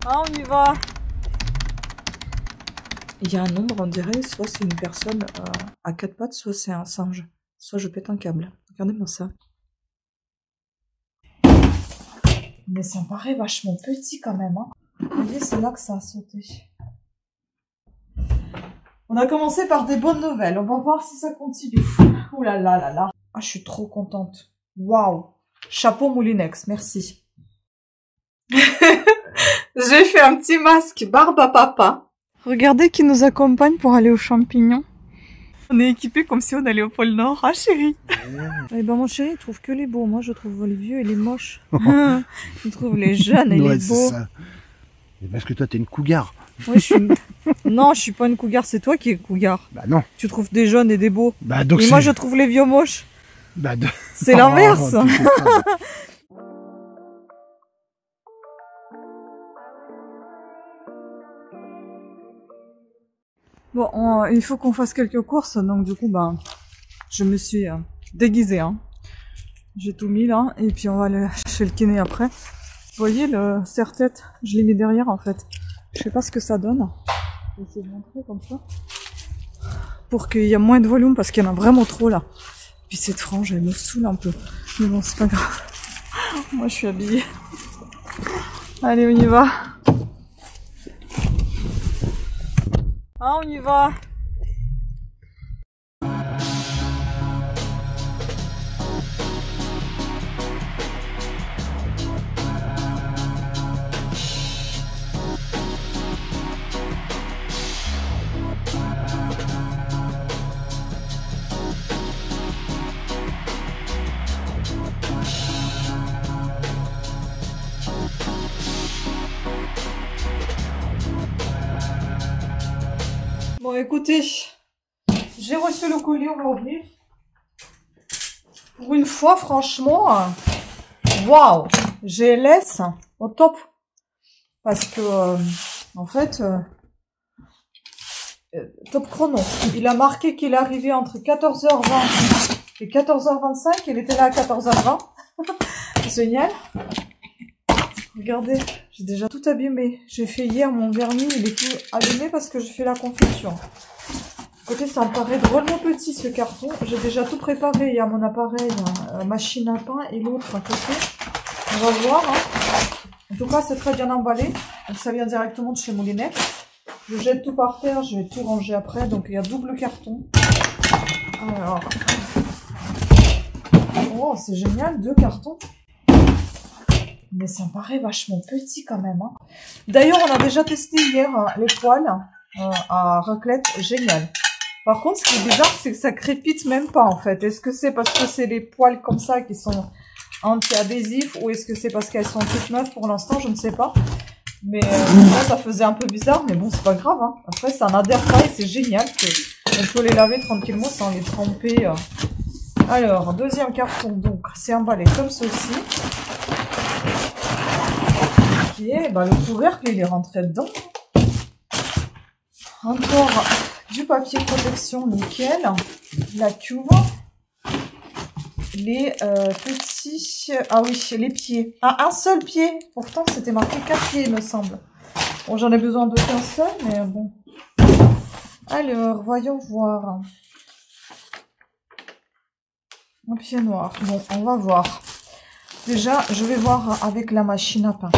Ah, on y va. Il y a un nombre, on dirait, soit c'est une personne à quatre pattes, soit c'est un singe. Soit je pète un câble. Regardez-moi ça. Mais ça me paraît vachement petit quand même. Hein. Vous voyez, c'est là que ça a sauté. On a commencé par des bonnes nouvelles. On va voir si ça continue. Ouh là là là là. Ah, je suis trop contente. Waouh. Chapeau Moulinex, merci. J'ai fait un petit masque barbe à papa. Regardez qui nous accompagne pour aller aux champignons. On est équipés comme si on allait au pôle Nord, hein chérie? Eh ben mon chéri, il trouve que les beaux. Moi je trouve les vieux et les moches. Il trouve les jeunes et les beaux. Ça. Et parce que toi t'es une cougar. Ouais, non, je suis pas une cougar, c'est toi qui es cougar. Bah non. Tu trouves des jeunes et des beaux. Bah donc et moi je trouve les vieux moches. Bah c'est l'inverse. Bon, il faut qu'on fasse quelques courses, donc du coup, ben, je me suis déguisée. Hein. J'ai tout mis là, et puis on va aller chez le kiné après. Vous voyez le serre-tête, je l'ai mis derrière en fait. Je sais pas ce que ça donne. Je vais essayer de montrer comme ça. Pour qu'il y ait moins de volume, parce qu'il y en a vraiment trop là. Puis cette frange, elle me saoule un peu. Mais bon, c'est pas grave. Moi, je suis habillée. Allez, on y va. Ah, on y va. Bon, écoutez, j'ai reçu le colis, on va ouvrir. Pour une fois, franchement, waouh, GLS au top. Parce que, en fait, top chrono. Il a marqué qu'il est arrivé entre 14h20 et 14h25. Il était là à 14h20. Génial. Regardez, j'ai déjà tout abîmé. J'ai fait hier mon vernis, il est tout abîmé parce que j'ai fait la confiture. Écoutez, ça me paraît drôlement petit ce carton. J'ai déjà tout préparé. Il y a mon appareil, machine à pain et l'autre à côté. On va voir. Hein. En tout cas, c'est très bien emballé. Donc ça vient directement de chez Moulinex. Je jette tout par terre, je vais tout ranger après. Donc il y a double carton. Alors. Oh, c'est génial, 2 cartons. Mais ça me paraît vachement petit quand même. Hein. D'ailleurs, on a déjà testé hier les poêles à raclette. Génial. Par contre, ce qui est bizarre, c'est que ça crépite même pas en fait. Est-ce que c'est parce que c'est les poêles comme ça qui sont anti-adhésifs ou est-ce que c'est parce qu'elles sont toutes neuves pour l'instant? Je ne sais pas. Mais là, ça faisait un peu bizarre. Mais bon, c'est pas grave. Hein. Après, ça n'adhère pas et c'est génial. On peut les laver tranquillement sans les tremper. Alors, deuxième carton. Donc, c'est emballé comme ceci. Ok, bah, le couvercle, il est rentré dedans. Encore du papier protection, nickel. La cuve. Les petits... Ah oui, les pieds. Ah, un seul pied. Pourtant, c'était marqué 4 pieds, il me semble. Bon, j'en ai besoin de qu'un seul, mais bon. Alors, voyons voir. Un pied noir. Bon, on va voir. Déjà, je vais voir avec la machine à pain.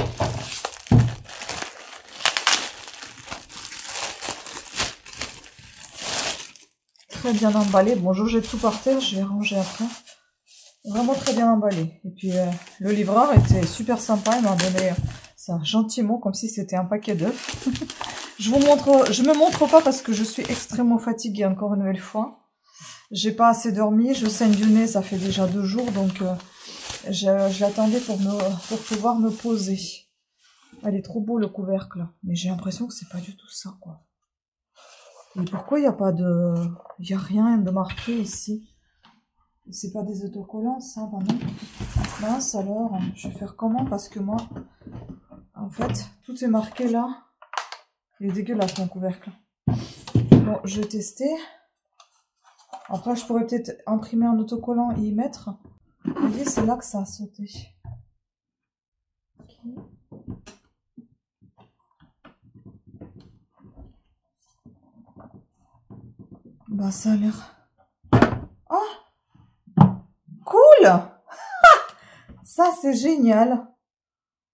Très bien emballé. Bon, je jette tout par terre, je vais ranger après. Vraiment très bien emballé. Et puis, le livreur était super sympa. Il m'a donné ça gentiment, comme si c'était un paquet d'œufs. Je me montre pas parce que je suis extrêmement fatiguée, encore une nouvelle fois. J'ai pas assez dormi, je saigne du nez, ça fait déjà 2 jours, donc je l'attendais pour pouvoir me poser. Elle est trop beau le couvercle, mais j'ai l'impression que c'est pas du tout ça, quoi. Et pourquoi il n'y a pas de... Il n'y a rien de marqué ici? C'est pas des autocollants, ça, bah non. Mince alors, je vais faire comment? Parce que moi, en fait, tout est marqué là. Il est dégueulasse mon couvercle. Bon, je vais tester. Après, je pourrais peut-être imprimer un autocollant et y mettre. Vous voyez, c'est là que ça a sauté. Okay. Bah, ça a l'air... Oh, cool. Ça, c'est génial.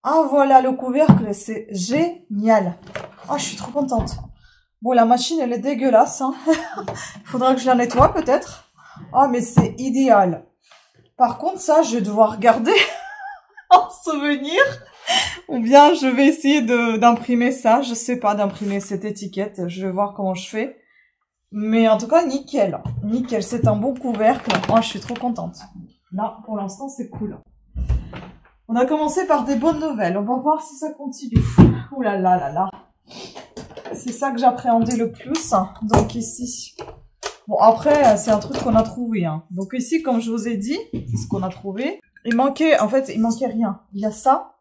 Ah, voilà, le couvercle, c'est génial. Oh, je suis trop contente. Bon, la machine, elle est dégueulasse. Hein. Il faudra que je la nettoie, peut-être. Oh, mais c'est idéal. Par contre, ça, je vais devoir garder en souvenir. Ou bien, je vais essayer d'imprimer ça. Je sais pas, d'imprimer cette étiquette. Je vais voir comment je fais. Mais en tout cas, nickel. Nickel, c'est un bon couvercle. Oh, je suis trop contente. Là, pour l'instant, c'est cool. On a commencé par des bonnes nouvelles. On va voir si ça continue. Ouh là là là là. C'est ça que j'appréhendais le plus. Donc ici... Bon, après, c'est un truc qu'on a trouvé. Hein. Donc ici, comme je vous ai dit, c'est ce qu'on a trouvé. Il manquait, en fait, il manquait rien. Il y a ça.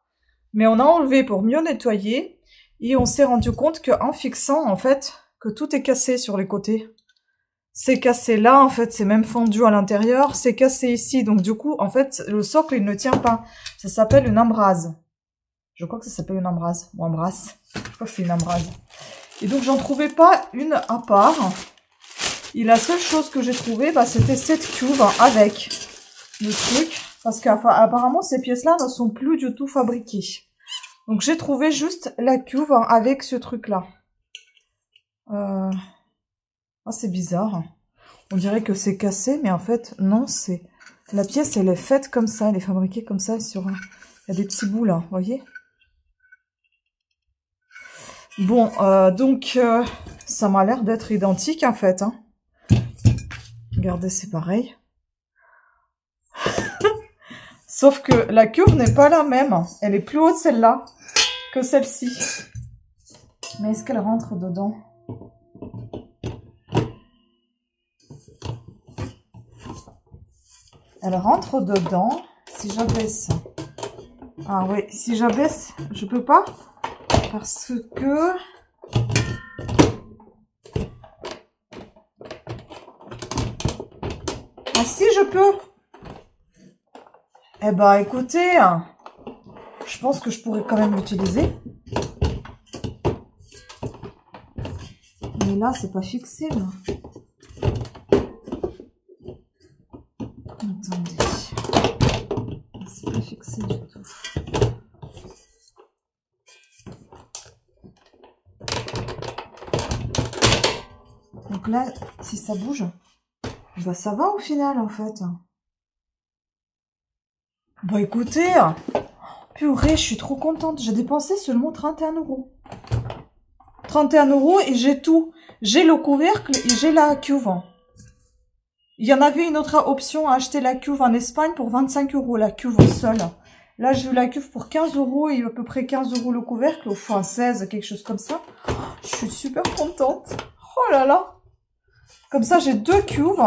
Mais on a enlevé pour mieux nettoyer. Et on s'est rendu compte qu'en fixant, en fait, que tout est cassé sur les côtés. C'est cassé là, en fait, c'est même fendu à l'intérieur. C'est cassé ici. Donc du coup, en fait, le socle, il ne tient pas. Ça s'appelle une embrase. Je crois que ça s'appelle une embrase. Ou embrasse. Je crois que c'est une embrase. Et donc, j'en trouvais pas une à part. Et la seule chose que j'ai trouvée, bah, c'était cette cuve avec le truc. Parce qu'apparemment, ces pièces-là ne sont plus du tout fabriquées. Donc, j'ai trouvé juste la cuve avec ce truc-là. Ah, c'est bizarre. On dirait que c'est cassé, mais en fait, non, c'est... La pièce, elle est faite comme ça. Elle est fabriquée comme ça sur... Il y a des petits bouts, là, vous voyez ? Bon, donc, ça m'a l'air d'être identique, en fait, hein. Regardez, c'est pareil. Sauf que la cuve n'est pas la même. Elle est plus haute, celle-là, que celle-ci. Mais est-ce qu'elle rentre dedans? Elle rentre dedans. Si j'abaisse... Ah oui, si j'abaisse, je peux pas. Parce que... Ah si, je peux. Eh ben, écoutez, je pense que je pourrais quand même l'utiliser. Mais là, c'est pas fixé, là. Attendez. C'est pas fixé du tout. Donc là, si ça bouge, bah ça va au final, en fait. Bah écoutez, purée, je suis trop contente. J'ai dépensé seulement 31 €. 31 € et j'ai tout. J'ai le couvercle et j'ai la cuve. Il y en avait une autre option à acheter la cuve en Espagne pour 25 €, la cuve seule. Là, j'ai eu la cuve pour 15 € et à peu près 15 € le couvercle, enfin 16, quelque chose comme ça. Je suis super contente. Oh là là. Comme ça, j'ai deux cuves.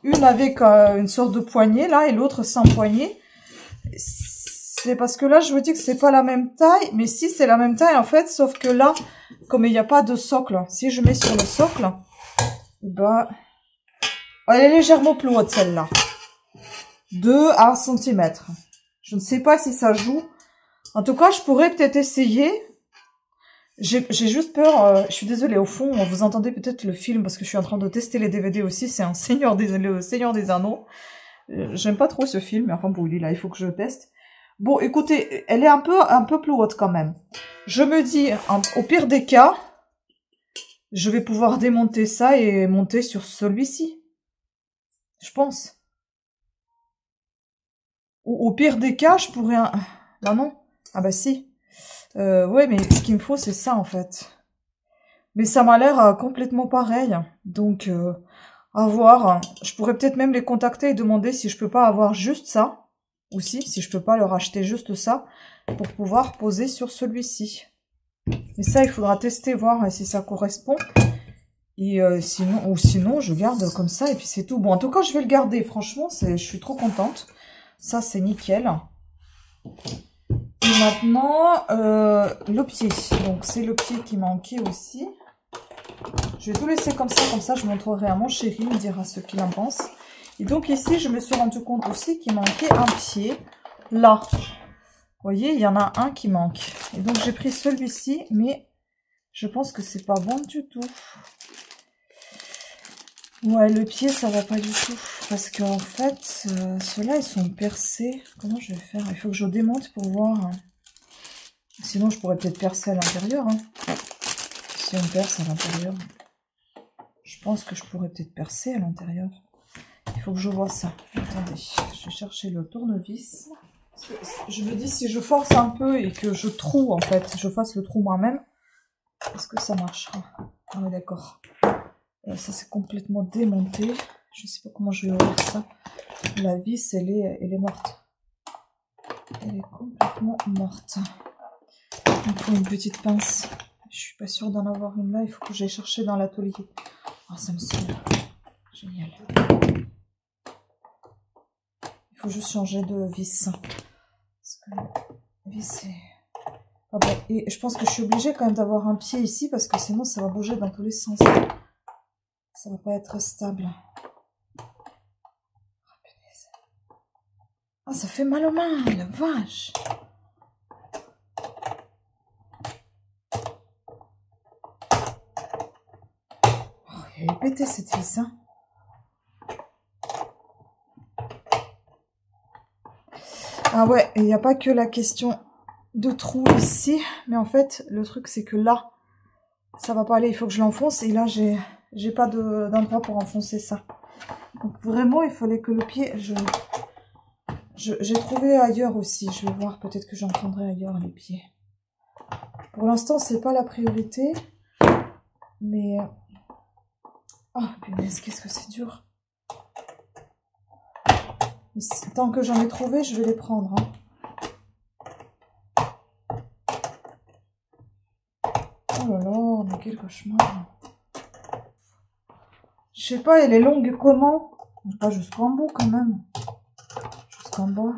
Une avec une sorte de poignée, là, et l'autre sans poignée. C'est parce que là, je vous dis que c'est pas la même taille. Mais si, c'est la même taille, en fait. Sauf que là, comme il n'y a pas de socle, si je mets sur le socle, bah, elle est légèrement plus haute, celle-là. 2 à 1 cm. Je ne sais pas si ça joue. En tout cas, je pourrais peut-être essayer. J'ai juste peur, je suis désolée, au fond, vous entendez peut-être le film, parce que je suis en train de tester les DVD aussi, c'est un Seigneur des Anneaux. J'aime pas trop ce film, mais enfin bon, il est là, il faut que je le teste. Bon, écoutez, elle est un peu plus haute quand même. Je me dis, au pire des cas, je vais pouvoir démonter ça et monter sur celui-ci. Je pense. Ou au pire des cas, je pourrais... Là non. Ah bah si. Ouais, mais ce qu'il me faut, c'est ça, en fait. Mais ça m'a l'air complètement pareil. Donc, à voir. Je pourrais peut-être même les contacter et demander si je peux pas avoir juste ça. Aussi, si je peux pas leur acheter juste ça. Pour pouvoir poser sur celui-ci. Mais ça, il faudra tester, voir si ça correspond. Et sinon, je garde comme ça et puis c'est tout. Bon, en tout cas, je vais le garder. Franchement, je suis trop contente. Ça, c'est nickel. Et maintenant, le pied. Donc, c'est le pied qui manquait aussi. Je vais tout laisser comme ça je montrerai à mon chéri, il me dira ce qu'il en pense. Et donc ici, je me suis rendu compte aussi qu'il manquait un pied, là. Vous voyez, il y en a un qui manque. Et donc, j'ai pris celui-ci, mais je pense que c'est pas bon du tout. Ouais, le pied, ça va pas du tout. Parce qu'en fait, ceux-là, ils sont percés. Comment je vais faire? Il faut que je démonte pour voir. Sinon, je pourrais peut-être percer à l'intérieur. Hein. Si on perce à l'intérieur. Je pense que je pourrais peut-être percer à l'intérieur. Il faut que je vois ça. Attendez, je vais chercher le tournevis. Parce que je me dis, si je force un peu et que je troue, en fait, je fasse le trou moi-même, est-ce que ça marchera? Ah oui, d'accord. Ça, c'est complètement démonté. Je sais pas comment je vais ouvrir ça. La vis, elle est morte. Elle est complètement morte. Il me faut une petite pince. Je suis pas sûre d'en avoir une là. Il faut que j'aille chercher dans l'atelier. Ah, ça me saoule. Génial. Il faut juste changer de vis. Parce que la vis est... Ah bon, et je pense que je suis obligée quand même d'avoir un pied ici parce que sinon ça va bouger dans tous les sens. Ça va pas être stable. Ah, ça fait mal aux mains, la vache. Oh, elle est pétée cette vis, hein. Ah ouais, il n'y a pas que la question de trou ici, mais en fait, le truc c'est que là, ça va pas aller, il faut que je l'enfonce, et là, j'ai pas d'endroit pour enfoncer ça. Donc vraiment, il fallait que le pied, j'ai trouvé ailleurs aussi, je vais voir, peut-être que j'en prendrai ailleurs les pieds. Pour l'instant, c'est pas la priorité, mais... Oh, punaise, qu'est-ce que c'est dur. Mais tant que j'en ai trouvé, je vais les prendre, hein. Oh là là, mais quel cauchemar. Je sais pas, elle est longue comment? Pas jusqu'en bout quand même. Jusqu'en bas.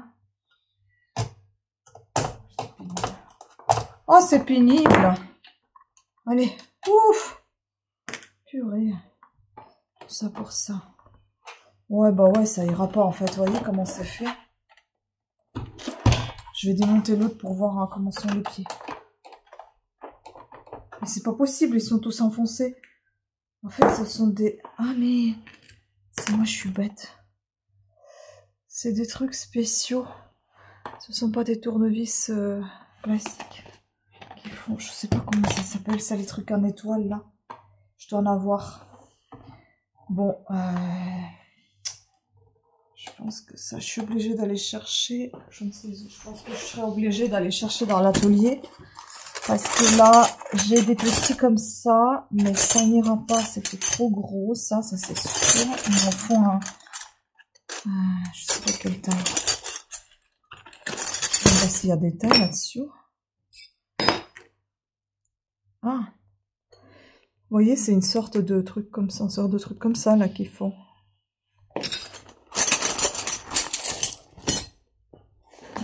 Oh, c'est pénible. Allez, ouf. Purée. Tout ça pour ça. Ouais, bah ouais, ça ira pas en fait. Vous voyez comment c'est fait? Je vais démonter l'autre pour voir hein, comment sont les pieds. Mais c'est pas possible, ils sont tous enfoncés. En fait, ce sont des... Ah mais... C'est moi, je suis bête. C'est des trucs spéciaux. Ce sont pas des tournevis classiques. Qui font... Je sais pas comment ça s'appelle, ça, les trucs en étoile, là. Je dois en avoir. Bon, je pense que ça, je suis obligée d'aller chercher. Je ne sais, je pense que je serai obligée d'aller chercher dans l'atelier. Parce que là, j'ai des petits comme ça, mais ça n'ira pas, c'était trop gros, ça c'est sûr. Il m'en faut un... je sais pas quelle taille. Je sais pas s'il y a des tailles là-dessus. Ah, vous voyez, c'est une sorte de truc comme ça, là qu'ils font.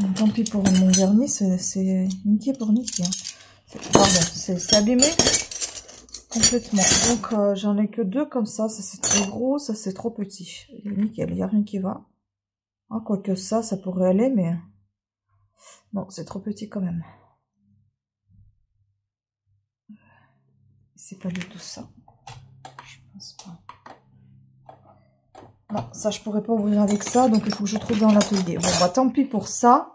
Donc, tant pis pour mon vernis, c'est niqué pour niquer. Hein. Pardon, c'est abîmé complètement. Donc j'en ai que deux comme ça c'est trop gros, ça c'est trop petit. Nickel, il n'y a rien qui va. Ah, quoique ça pourrait aller, mais non, c'est trop petit quand même. C'est pas du tout ça. Je pense pas. Non, ça je pourrais pas ouvrir avec ça, donc il faut que je trouve dans l'atelier. Bon bah tant pis pour ça.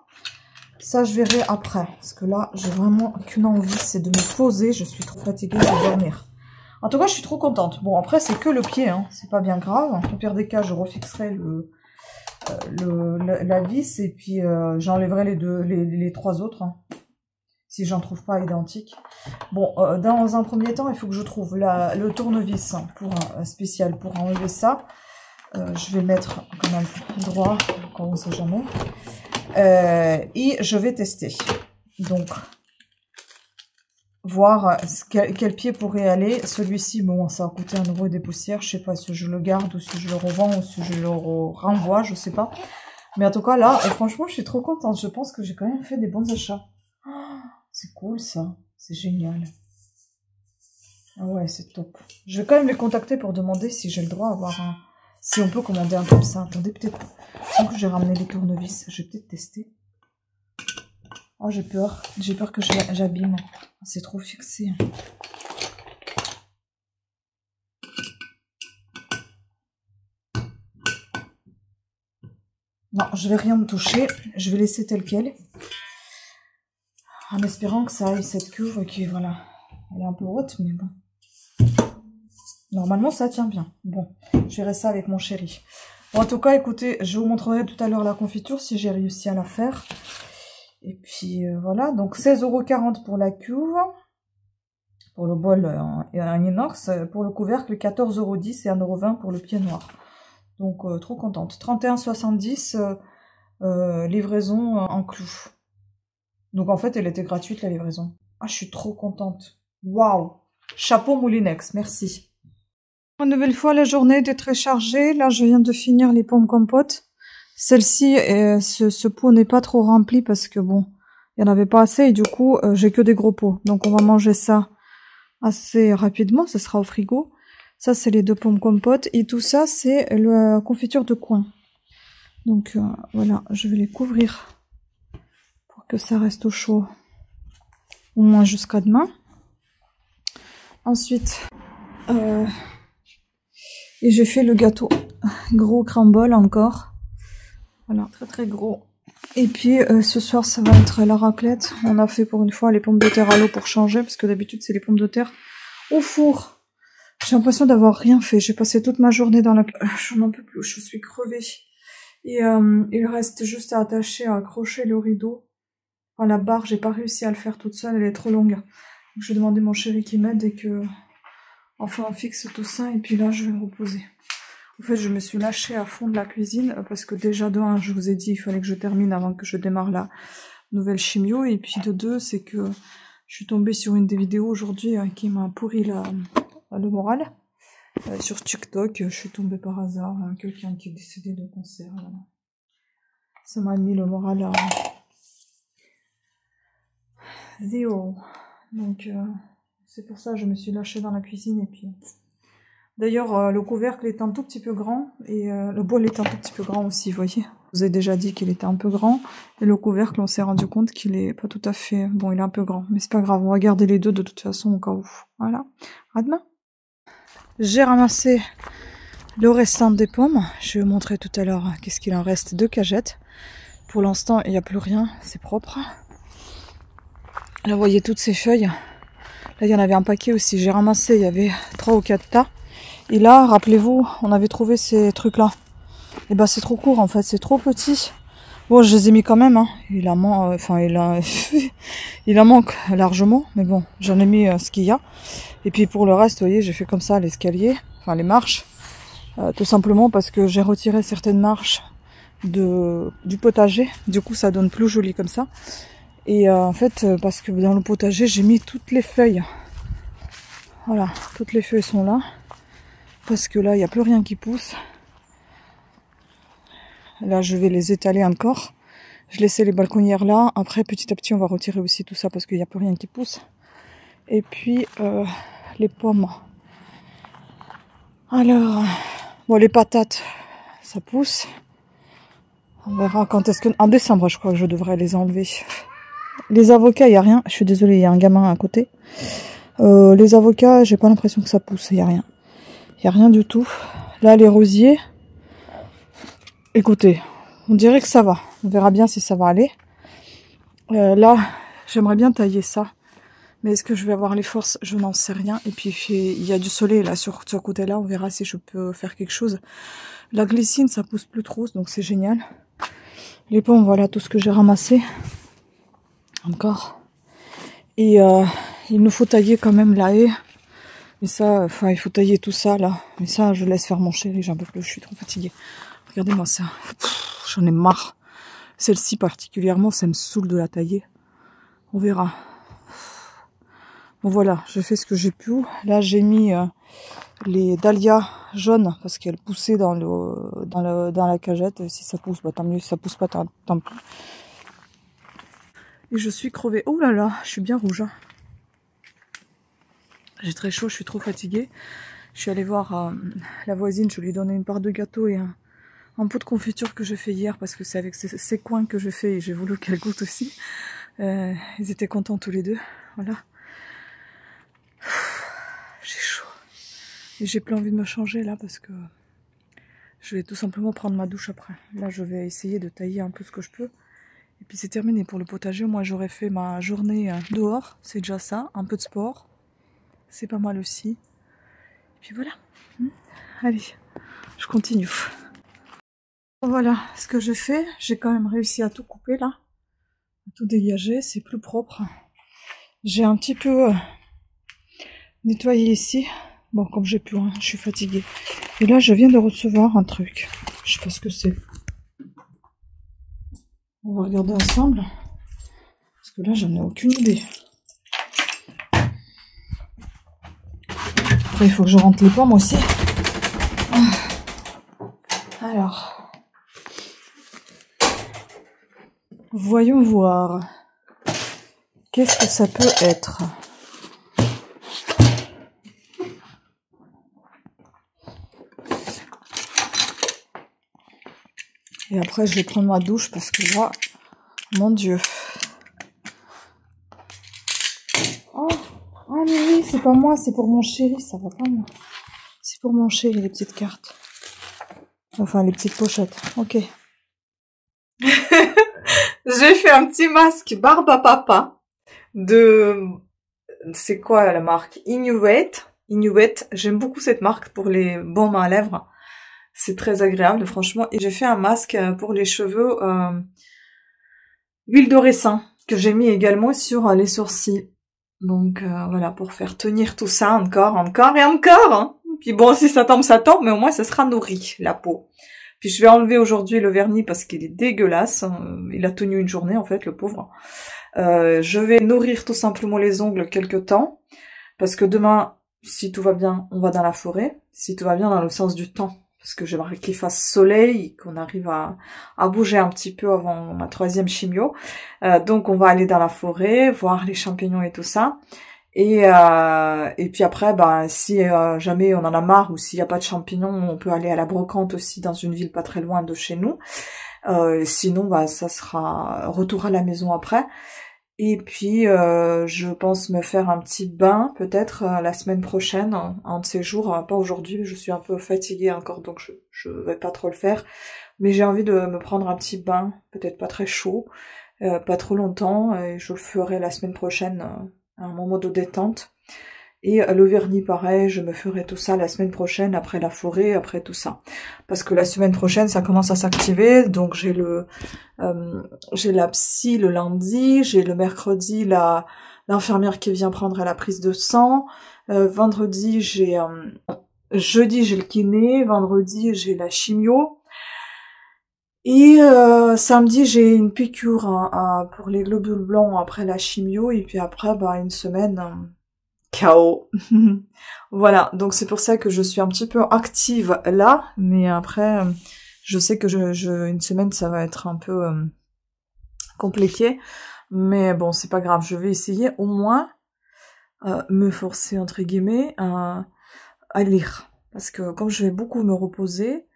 Ça, je verrai après. Parce que là, j'ai vraiment qu'une envie, c'est de me poser. Je suis trop fatiguée de dormir. En tout cas, je suis trop contente. Bon, après, c'est que le pied. Hein. C'est pas bien grave. Au pire des cas, je refixerai la vis. Et puis, j'enlèverai les trois autres. Hein, si j'en trouve pas identiques. Bon, dans un premier temps, il faut que je trouve le tournevis hein, spécial pour enlever ça. Je vais le mettre quand même droit, quand on sait jamais. Et je vais tester. Donc, voir quel pied pourrait aller. Celui-ci, bon, ça a coûté €1 des poussières. Je sais pas si je le garde ou si je le revends ou si je le renvoie, je sais pas. Mais en tout cas, là, franchement, je suis trop contente. Je pense que j'ai quand même fait des bons achats. Oh, c'est cool, ça. C'est génial. Ah ouais, c'est top. Je vais quand même les contacter pour demander si j'ai le droit d'avoir un... Si on peut commander un comme ça. Attendez, peut-être... Tant que j'ai ramené les tournevis, je vais peut-être tester. Oh, j'ai peur. J'ai peur que j'abîme. C'est trop fixé. Non, je vais rien me toucher. Je vais laisser tel quel. En espérant que ça aille cette cuve. Ok, voilà. Elle est un peu haute, mais bon. Normalement, ça tient bien. Bon, je verrai ça avec mon chéri. Bon, en tout cas, écoutez, je vous montrerai tout à l'heure la confiture si j'ai réussi à la faire. Et puis, voilà. Donc, 16,40 € pour la cuve. Pour le bol en inox. Pour le couvercle, 14,10 € et 1,20 € pour le pied noir. Donc, trop contente. 31,70 €, livraison en clou. Donc, en fait, elle était gratuite, la livraison. Ah, je suis trop contente. Waouh! Chapeau Moulinex, merci. Une nouvelle fois, la journée était très chargée. Là, je viens de finir les pommes compotes. Celle-ci, ce pot n'est pas trop rempli parce que, bon, il n'y en avait pas assez et du coup, j'ai que des gros pots. Donc, on va manger ça assez rapidement. Ça sera au frigo. Ça, c'est les 2 pommes compotes. Et tout ça, c'est la confiture de coin. Donc, voilà, je vais les couvrir pour que ça reste au chaud. Au moins jusqu'à demain. Ensuite, et j'ai fait le gâteau. Gros crumble encore. Voilà, très très gros. Et puis ce soir, ça va être la raclette. On a fait pour une fois les pommes de terre à l'eau pour changer, parce que d'habitude, c'est les pommes de terre au four. J'ai l'impression d'avoir rien fait. J'ai passé toute ma journée dans la... Je n'en peux plus, je suis crevée. Et il reste juste à attacher, à accrocher le rideau. Enfin, la barre, j'ai pas réussi à le faire toute seule, elle est trop longue. Donc, je vais demander à mon chéri qui m'aide et que... Enfin, on fixe tout ça et puis là, je vais me reposer. En fait, je me suis lâchée à fond de la cuisine parce que déjà, de 1, je vous ai dit, il fallait que je termine avant que je démarre la nouvelle chimio. Et puis de 2, c'est que je suis tombée sur une des vidéos aujourd'hui qui m'a pourri le moral. Sur TikTok, je suis tombée par hasard. Quelqu'un qui est décédé de cancer. Voilà. Ça m'a mis le moral à 0. Donc... c'est pour ça que je me suis lâchée dans la cuisine et puis... D'ailleurs, le couvercle est un tout petit peu grand et le bol est un tout petit peu grand aussi, vous voyez. Je vous ai déjà dit qu'il était un peu grand et le couvercle, on s'est rendu compte qu'il est pas tout à fait... Bon, il est un peu grand, mais c'est pas grave, on va garder les deux de toute façon au cas où. Voilà, à demain. J'ai ramassé le restant des pommes. Je vais vous montrer tout à l'heure qu'est-ce qu'il en reste de cagettes. Pour l'instant, il n'y a plus rien, c'est propre. Là, vous voyez toutes ces feuilles. Là, il y en avait un paquet aussi. J'ai ramassé, il y avait 3 ou 4 tas. Et là, rappelez-vous, on avait trouvé ces trucs-là. Et ben, c'est trop court, en fait. C'est trop petit. Bon, je les ai mis quand même, hein. Il en manque largement. Mais bon, j'en ai mis ce qu'il y a. Et puis, pour le reste, vous voyez, j'ai fait comme ça l'escalier. Enfin, les marches. Tout simplement parce que j'ai retiré certaines marches du potager. Du coup, ça donne plus joli comme ça. Et en fait, parce que dans le potager, j'ai mis toutes les feuilles. Voilà, toutes les feuilles sont là. Parce que là, il n'y a plus rien qui pousse. Là, je vais les étaler encore. Je laissais les balconnières là. Après, petit à petit, on va retirer aussi tout ça parce qu'il n'y a plus rien qui pousse. Et puis, les pommes. Alors, bon, les patates, ça pousse. On verra quand est-ce que... En décembre, je crois que je devrais les enlever. Les avocats, il n'y a rien. Je suis désolée, il y a un gamin à côté. Les avocats, j'ai pas l'impression que ça pousse. Il n'y a rien. Il n'y a rien du tout. Là, les rosiers. Écoutez, on dirait que ça va. On verra bien si ça va aller. Là, j'aimerais bien tailler ça. Mais est-ce que je vais avoir les forces? Je n'en sais rien. Et puis, il y a du soleil là sur ce côté-là. On verra si je peux faire quelque chose. La glycine, ça pousse plus trop. Donc, c'est génial. Les pommes, voilà tout ce que j'ai ramassé. Encore. Et il nous faut tailler quand même la haie. Et ça, enfin, il faut tailler tout ça là. Mais ça, je laisse faire mon chéri. J'en peux plus. Je suis trop fatiguée. Regardez-moi ça. J'en ai marre. Celle-ci particulièrement, ça me saoule de la tailler. On verra. Bon voilà, j'ai fait ce que j'ai pu. Là, j'ai mis les dahlias jaunes parce qu'elles poussaient dans la cagette. Si ça pousse, bah, tant mieux. Si ça pousse pas, tant pis. Et je suis crevée. Oh là là, je suis bien rouge. Hein. J'ai très chaud, je suis trop fatiguée. Je suis allée voir la voisine, je lui ai donné une part de gâteau et un pot de confiture que j'ai fait hier parce que c'est avec ces coins que je fais et j'ai voulu qu'elle goûte aussi. Ils étaient contents tous les deux. Voilà. J'ai chaud. Et j'ai plus envie de me changer là parce que Je vais tout simplement prendre ma douche après. Là, je vais essayer de tailler un peu ce que je peux. Et puis c'est terminé pour le potager. Moi, j'aurais fait ma journée dehors. C'est déjà ça. Un peu de sport. C'est pas mal aussi. Et puis voilà. Allez, je continue. Voilà ce que j'ai fait. J'ai quand même réussi à tout couper là. À tout dégager. C'est plus propre. J'ai un petit peu nettoyé ici. Bon, comme j'ai pu, hein, je suis fatiguée. Et là, je viens de recevoir un truc. Je sais pas ce que c'est. On va regarder ensemble. Parce que là, j'en ai aucune idée. Après, il faut que je rentre les pommes aussi. Alors. Voyons voir. Qu'est-ce que ça peut être? Et après, je vais prendre ma douche parce que là, mon Dieu. Oh, ah mais oui, c'est pas moi, c'est pour mon chéri, ça va pas moi. C'est pour mon chéri, les petites cartes. Enfin, les petites pochettes, ok. J'ai fait un petit masque barbe à papa de... C'est quoi la marque? Inuit. J'aime beaucoup cette marque pour les baumes à lèvres. C'est très agréable, franchement. Et j'ai fait un masque pour les cheveux, huile de ricin, que j'ai mis également sur les sourcils. Donc voilà, pour faire tenir tout ça encore et encore. Hein. Puis bon, si ça tombe, mais au moins ça sera nourri, la peau. Puis je vais enlever aujourd'hui le vernis parce qu'il est dégueulasse. Il a tenu une journée en fait, le pauvre. Je vais nourrir tout simplement les ongles quelque temps. Parce que demain, si tout va bien, on va dans la forêt. Si tout va bien dans le sens du temps. Parce que j'aimerais qu'il fasse soleil, qu'on arrive à bouger un petit peu avant ma 3e chimio. Donc on va aller dans la forêt, voir les champignons et tout ça. Et puis après, ben, si jamais on en a marre ou s'il n'y a pas de champignons, on peut aller à la brocante aussi dans une ville pas très loin de chez nous. Sinon, bah, ça sera retour à la maison après. Et puis, je pense me faire un petit bain, peut-être la semaine prochaine, un de ces jours, pas aujourd'hui, je suis un peu fatiguée encore, donc je vais pas trop le faire. Mais j'ai envie de me prendre un petit bain, peut-être pas très chaud, pas trop longtemps, et je le ferai la semaine prochaine, à un moment de détente. Et le vernis, pareil, je me ferai tout ça la semaine prochaine, après la forêt, après tout ça. Parce que la semaine prochaine, ça commence à s'activer, donc j'ai la psy le lundi, j'ai le mercredi l'infirmière qui vient prendre la prise de sang, vendredi jeudi j'ai le kiné, vendredi j'ai la chimio, et samedi j'ai une piqûre pour les globules blancs après la chimio, et puis après bah une semaine KO. Voilà, donc c'est pour ça que je suis un petit peu active là, mais après je sais que une semaine ça va être un peu compliqué, mais bon c'est pas grave, je vais essayer au moins me forcer entre guillemets à lire, parce que comme je vais beaucoup me reposer,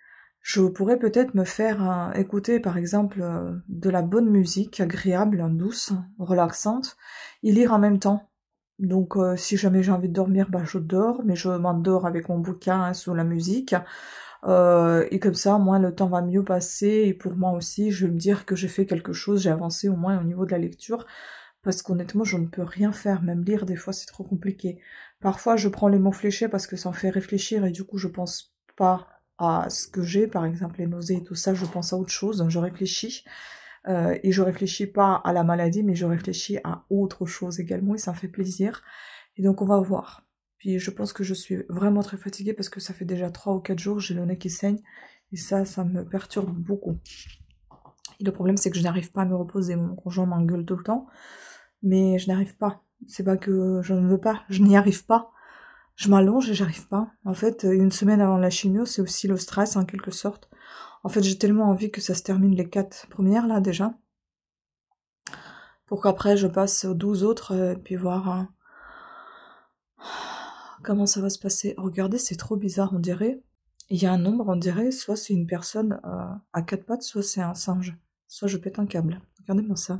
je pourrais peut-être me faire écouter par exemple de la bonne musique agréable, douce, relaxante, et lire en même temps. Donc si jamais j'ai envie de dormir, bah je dors, mais je m'endors avec mon bouquin hein, sous la musique. Et comme ça, moi, le temps va mieux passer, et pour moi aussi, je vais me dire que j'ai fait quelque chose, j'ai avancé au moins au niveau de la lecture, parce qu'honnêtement, je ne peux rien faire, même lire, des fois, c'est trop compliqué. Parfois, je prends les mots fléchés parce que ça me fait réfléchir, et du coup, je pense pas à ce que j'ai, par exemple, les nausées et tout ça, je pense à autre chose, je réfléchis. Et je réfléchis pas à la maladie, mais je réfléchis à autre chose également, et ça me fait plaisir. Et donc on va voir. Puis je pense que je suis vraiment très fatiguée parce que ça fait déjà 3 ou 4 jours, j'ai le nez qui saigne, et ça me perturbe beaucoup. Et le problème c'est que je n'arrive pas à me reposer, mon conjoint m'engueule tout le temps, mais je n'arrive pas. C'est pas que je ne veux pas, je n'y arrive pas. Je m'allonge et j'arrive pas. En fait, une semaine avant la chimio, c'est aussi le stress en quelque sorte. En fait, j'ai tellement envie que ça se termine les 4 premières, là, déjà. Pour qu'après, je passe aux 12 autres, puis voir comment ça va se passer. Regardez, c'est trop bizarre, on dirait. Il y a un nombre, on dirait, soit c'est une personne à 4 pattes, soit c'est un singe. Soit je pète un câble. Regardez-moi ça.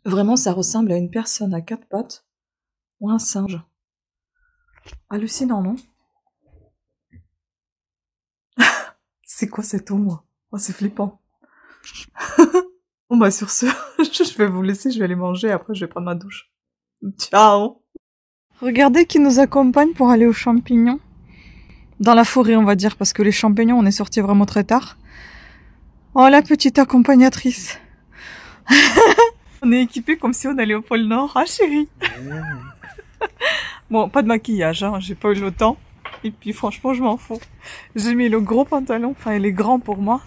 Vraiment, ça ressemble à une personne à 4 pattes ou un singe. Hallucinant, non? C'est quoi cette ombre? Oh, c'est flippant. Bon bah sur ce, je vais vous laisser, je vais aller manger, après je vais prendre ma douche. Ciao! Regardez qui nous accompagne pour aller aux champignons. Dans la forêt, on va dire, parce que les champignons, on est sorti vraiment très tard. Oh, la petite accompagnatrice. On est équipés comme si on allait au pôle Nord. Ah, chérie. Bon, pas de maquillage, hein, j'ai pas eu le temps. Et puis, franchement, je m'en fous. J'ai mis le gros pantalon, enfin, il est grand pour moi.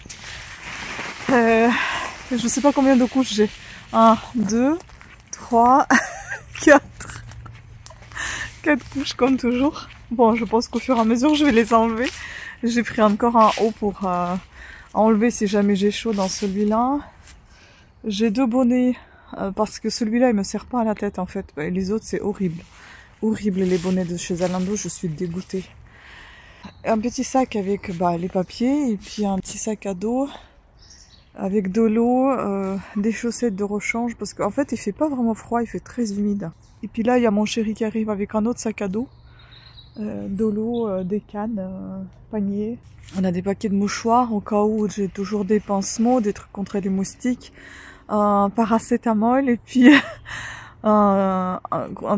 Je sais pas combien de couches j'ai. 1, 2, 3, 4. 4 couches comme toujours. Bon, je pense qu'au fur et à mesure, je vais les enlever. J'ai pris encore un haut pour enlever si jamais j'ai chaud dans celui-là. J'ai 2 bonnets parce que celui-là, il me sert pas à la tête en fait. Et les autres, c'est horrible. Horrible les bonnets de chez Zalando, je suis dégoûtée. Un petit sac avec les papiers et puis un petit sac à dos avec de l'eau, des chaussettes de rechange parce qu'en fait, il fait pas vraiment froid, il fait très humide. Et puis là, il y a mon chéri qui arrive avec un autre sac à dos. De l'eau, des cannes, panier. On a des paquets de mouchoirs au cas où j'ai toujours des pansements, des trucs contre les moustiques, paracétamol et puis un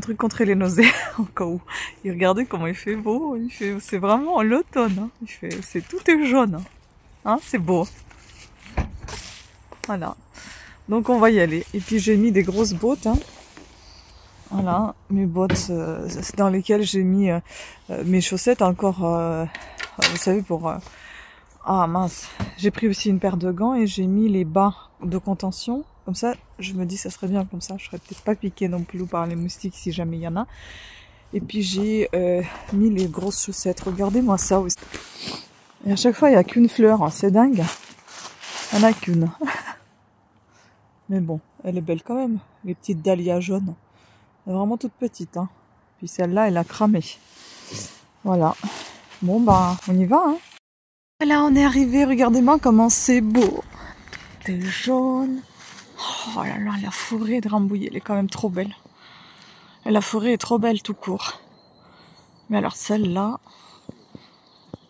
truc contre les nausées au cas où. Et regardez comment il fait beau, c'est vraiment l'automne. Hein. C'est tout est jaune. Hein, c'est beau. Voilà. Donc on va y aller. Et puis j'ai mis des grosses bottes. Hein. Voilà, mes bottes dans lesquelles j'ai mis mes chaussettes encore, vous savez, pour... Ah mince, j'ai pris aussi une paire de gants et j'ai mis les bas de contention. Comme ça, je me dis, ça serait bien comme ça, je serais peut-être pas piquée non plus par les moustiques si jamais il y en a. Et puis j'ai mis les grosses chaussettes, regardez-moi ça aussi. Et à chaque fois, il n'y a qu'une fleur, hein. C'est dingue. Il n'y en a qu'une. Mais bon, elle est belle quand même, les petites dahlias jaunes. Elle est vraiment toute petite, hein. Puis celle-là, elle a cramé. Voilà. Bon, bah, on y va, hein. Et là, on est arrivé. Regardez-moi comment c'est beau. Tout est jaune. Oh là là, la forêt de Rambouillet, elle est quand même trop belle. Et la forêt est trop belle tout court. Mais alors celle-là...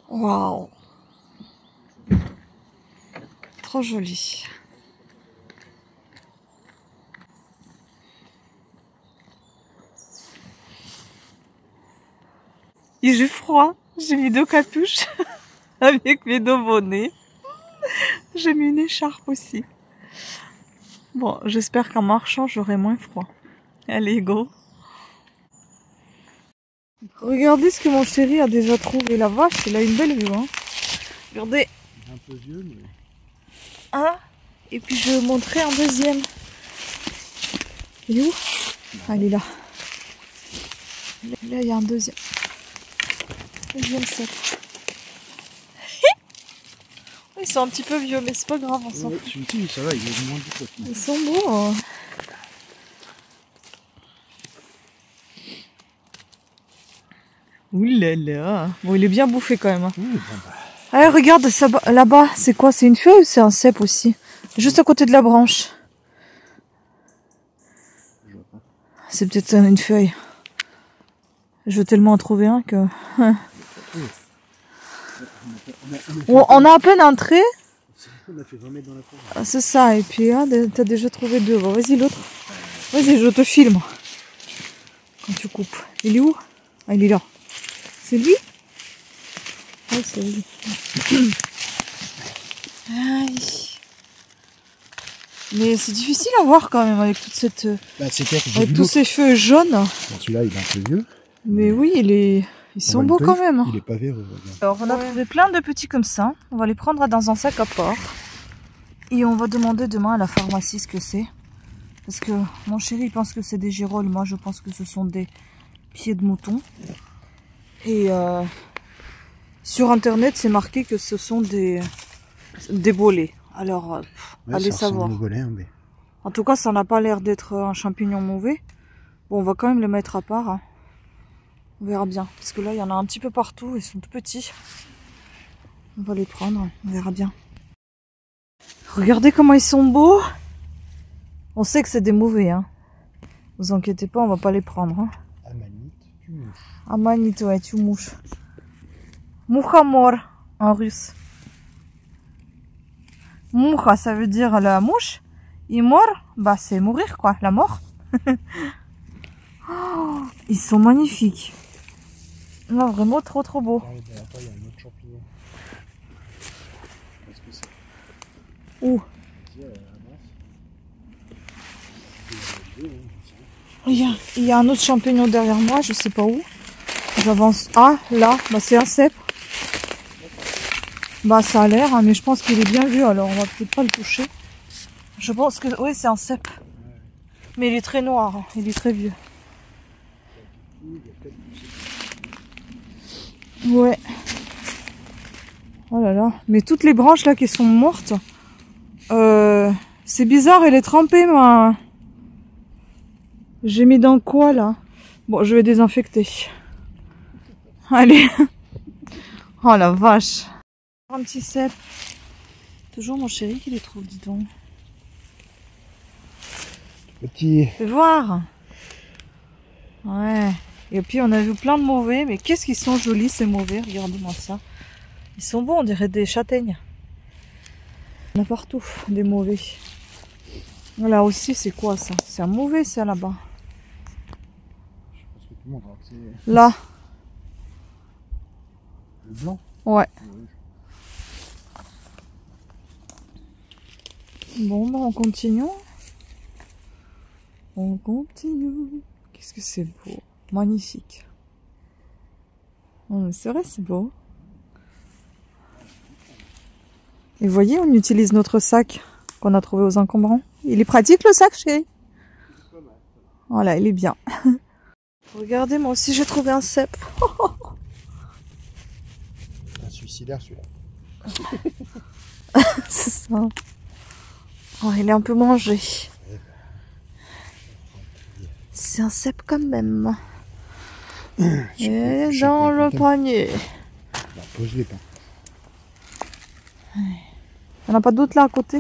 Waouh. Trop jolie. J'ai froid, j'ai mis 2 capuches avec mes 2 bonnets. J'ai mis une écharpe aussi. Bon, j'espère qu'en marchant, j'aurai moins froid. Allez, go. Regardez ce que mon chéri a déjà trouvé. La vache, il a une belle vue. Hein. Regardez. Un peu vieux, mais... Un. Et puis je vais vous montrer un deuxième. Il est où? Ah, il est là. Là, il y a un deuxième. Deuxième set. Ils sont un petit peu vieux, mais c'est pas grave. On ouais, celui-ci, ça va, il est moins du côté. Ils sont beaux. Hein. Ouh là là. Bon, il est bien bouffé quand même. Hein. Bon, bah. Allez, regarde ça là-bas. C'est quoi? C'est une feuille ou c'est un cep aussi? Juste à côté de la branche. C'est peut-être une feuille. Je veux tellement en trouver un que... On a à peine entré. On a fait 20 mètres dans la forêt. C'est ça, et puis hein, t'as déjà trouvé 2. Bon, vas-y l'autre. Vas-y, je te filme. Quand tu coupes. Il est où? Ah, il est là. C'est lui? Ouais, c'est lui. Aïe. Mais c'est difficile à voir quand même avec toute cette... Bah, c'est clair, avec tous ces feux jaunes. Bon, celui-là, il est un peu vieux. Mais oui, ils sont beaux quand même. Il est pas vert. Alors, on a trouvé plein de petits comme ça. On va les prendre dans un sac à porc. Et on va demander demain à la pharmacie ce que c'est. Parce que mon chéri pense que c'est des girolles. Moi, je pense que ce sont des pieds de mouton. Et sur internet, c'est marqué que ce sont des bolets. Alors, Ouais, allez savoir. Bolets, hein, mais... En tout cas, ça n'a pas l'air d'être un champignon mauvais. Bon, on va quand même le mettre à part. Hein. On verra bien. Parce que là, il y en a un petit peu partout. Ils sont tout petits. On va les prendre. On verra bien. Regardez comment ils sont beaux. On sait que c'est des mauvais. Hein. Vous inquiétez pas, on va pas les prendre. Hein. Amanite, tu mouches. Amanite, ouais, tu mouches. Mouchamor en russe. Moucha, ça veut dire la mouche. Et mort, bah c'est mourir quoi, la mort. Oh, ils sont magnifiques. Là, vraiment trop trop beau. Ah, il y a un autre champignon. Qu'est-ce que c'est? Où? Il y a un autre champignon derrière moi, je sais pas où. J'avance. Ah, là, bah c'est un cèpe. Bah ça a l'air, hein, mais je pense qu'il est bien vieux, alors on va peut-être pas le toucher. Je pense que oui, c'est un cèpe. Mais il est très noir, hein, il est très vieux. Ouais. Oh là là. Mais toutes les branches là qui sont mortes. C'est bizarre, elle est trempée, moi. J'ai mis dans quoi là? Bon, je vais désinfecter. Allez. Oh la vache. Un petit cèpe. Toujours mon chéri qui les trouve, dis donc. Petit. Fais voir. Ouais. Et puis on a vu plein de mauvais, mais qu'est-ce qu'ils sont jolis ces mauvais, regardez-moi ça. Ils sont beaux, on dirait des châtaignes. Il y en a partout, des mauvais. Là aussi, c'est quoi ça? C'est un mauvais ça là-bas. Je pense que tout le monde a accès. Là. Le blanc? Ouais. Bon, bah on continue. On continue. Qu'est-ce que c'est beau. Magnifique. Oh, c'est vrai, c'est beau. Et vous voyez, on utilise notre sac qu'on a trouvé aux encombrants. Il est pratique le sac, chérie. Voilà, il est bien. Regardez, moi aussi j'ai trouvé un cèpe. Un suicidaire celui-là. C'est ça. Oh, il est un peu mangé. C'est un cèpe quand même. Et dans le panier. Bah, pose-les pas. Il n'y en a pas d'autres là à côté?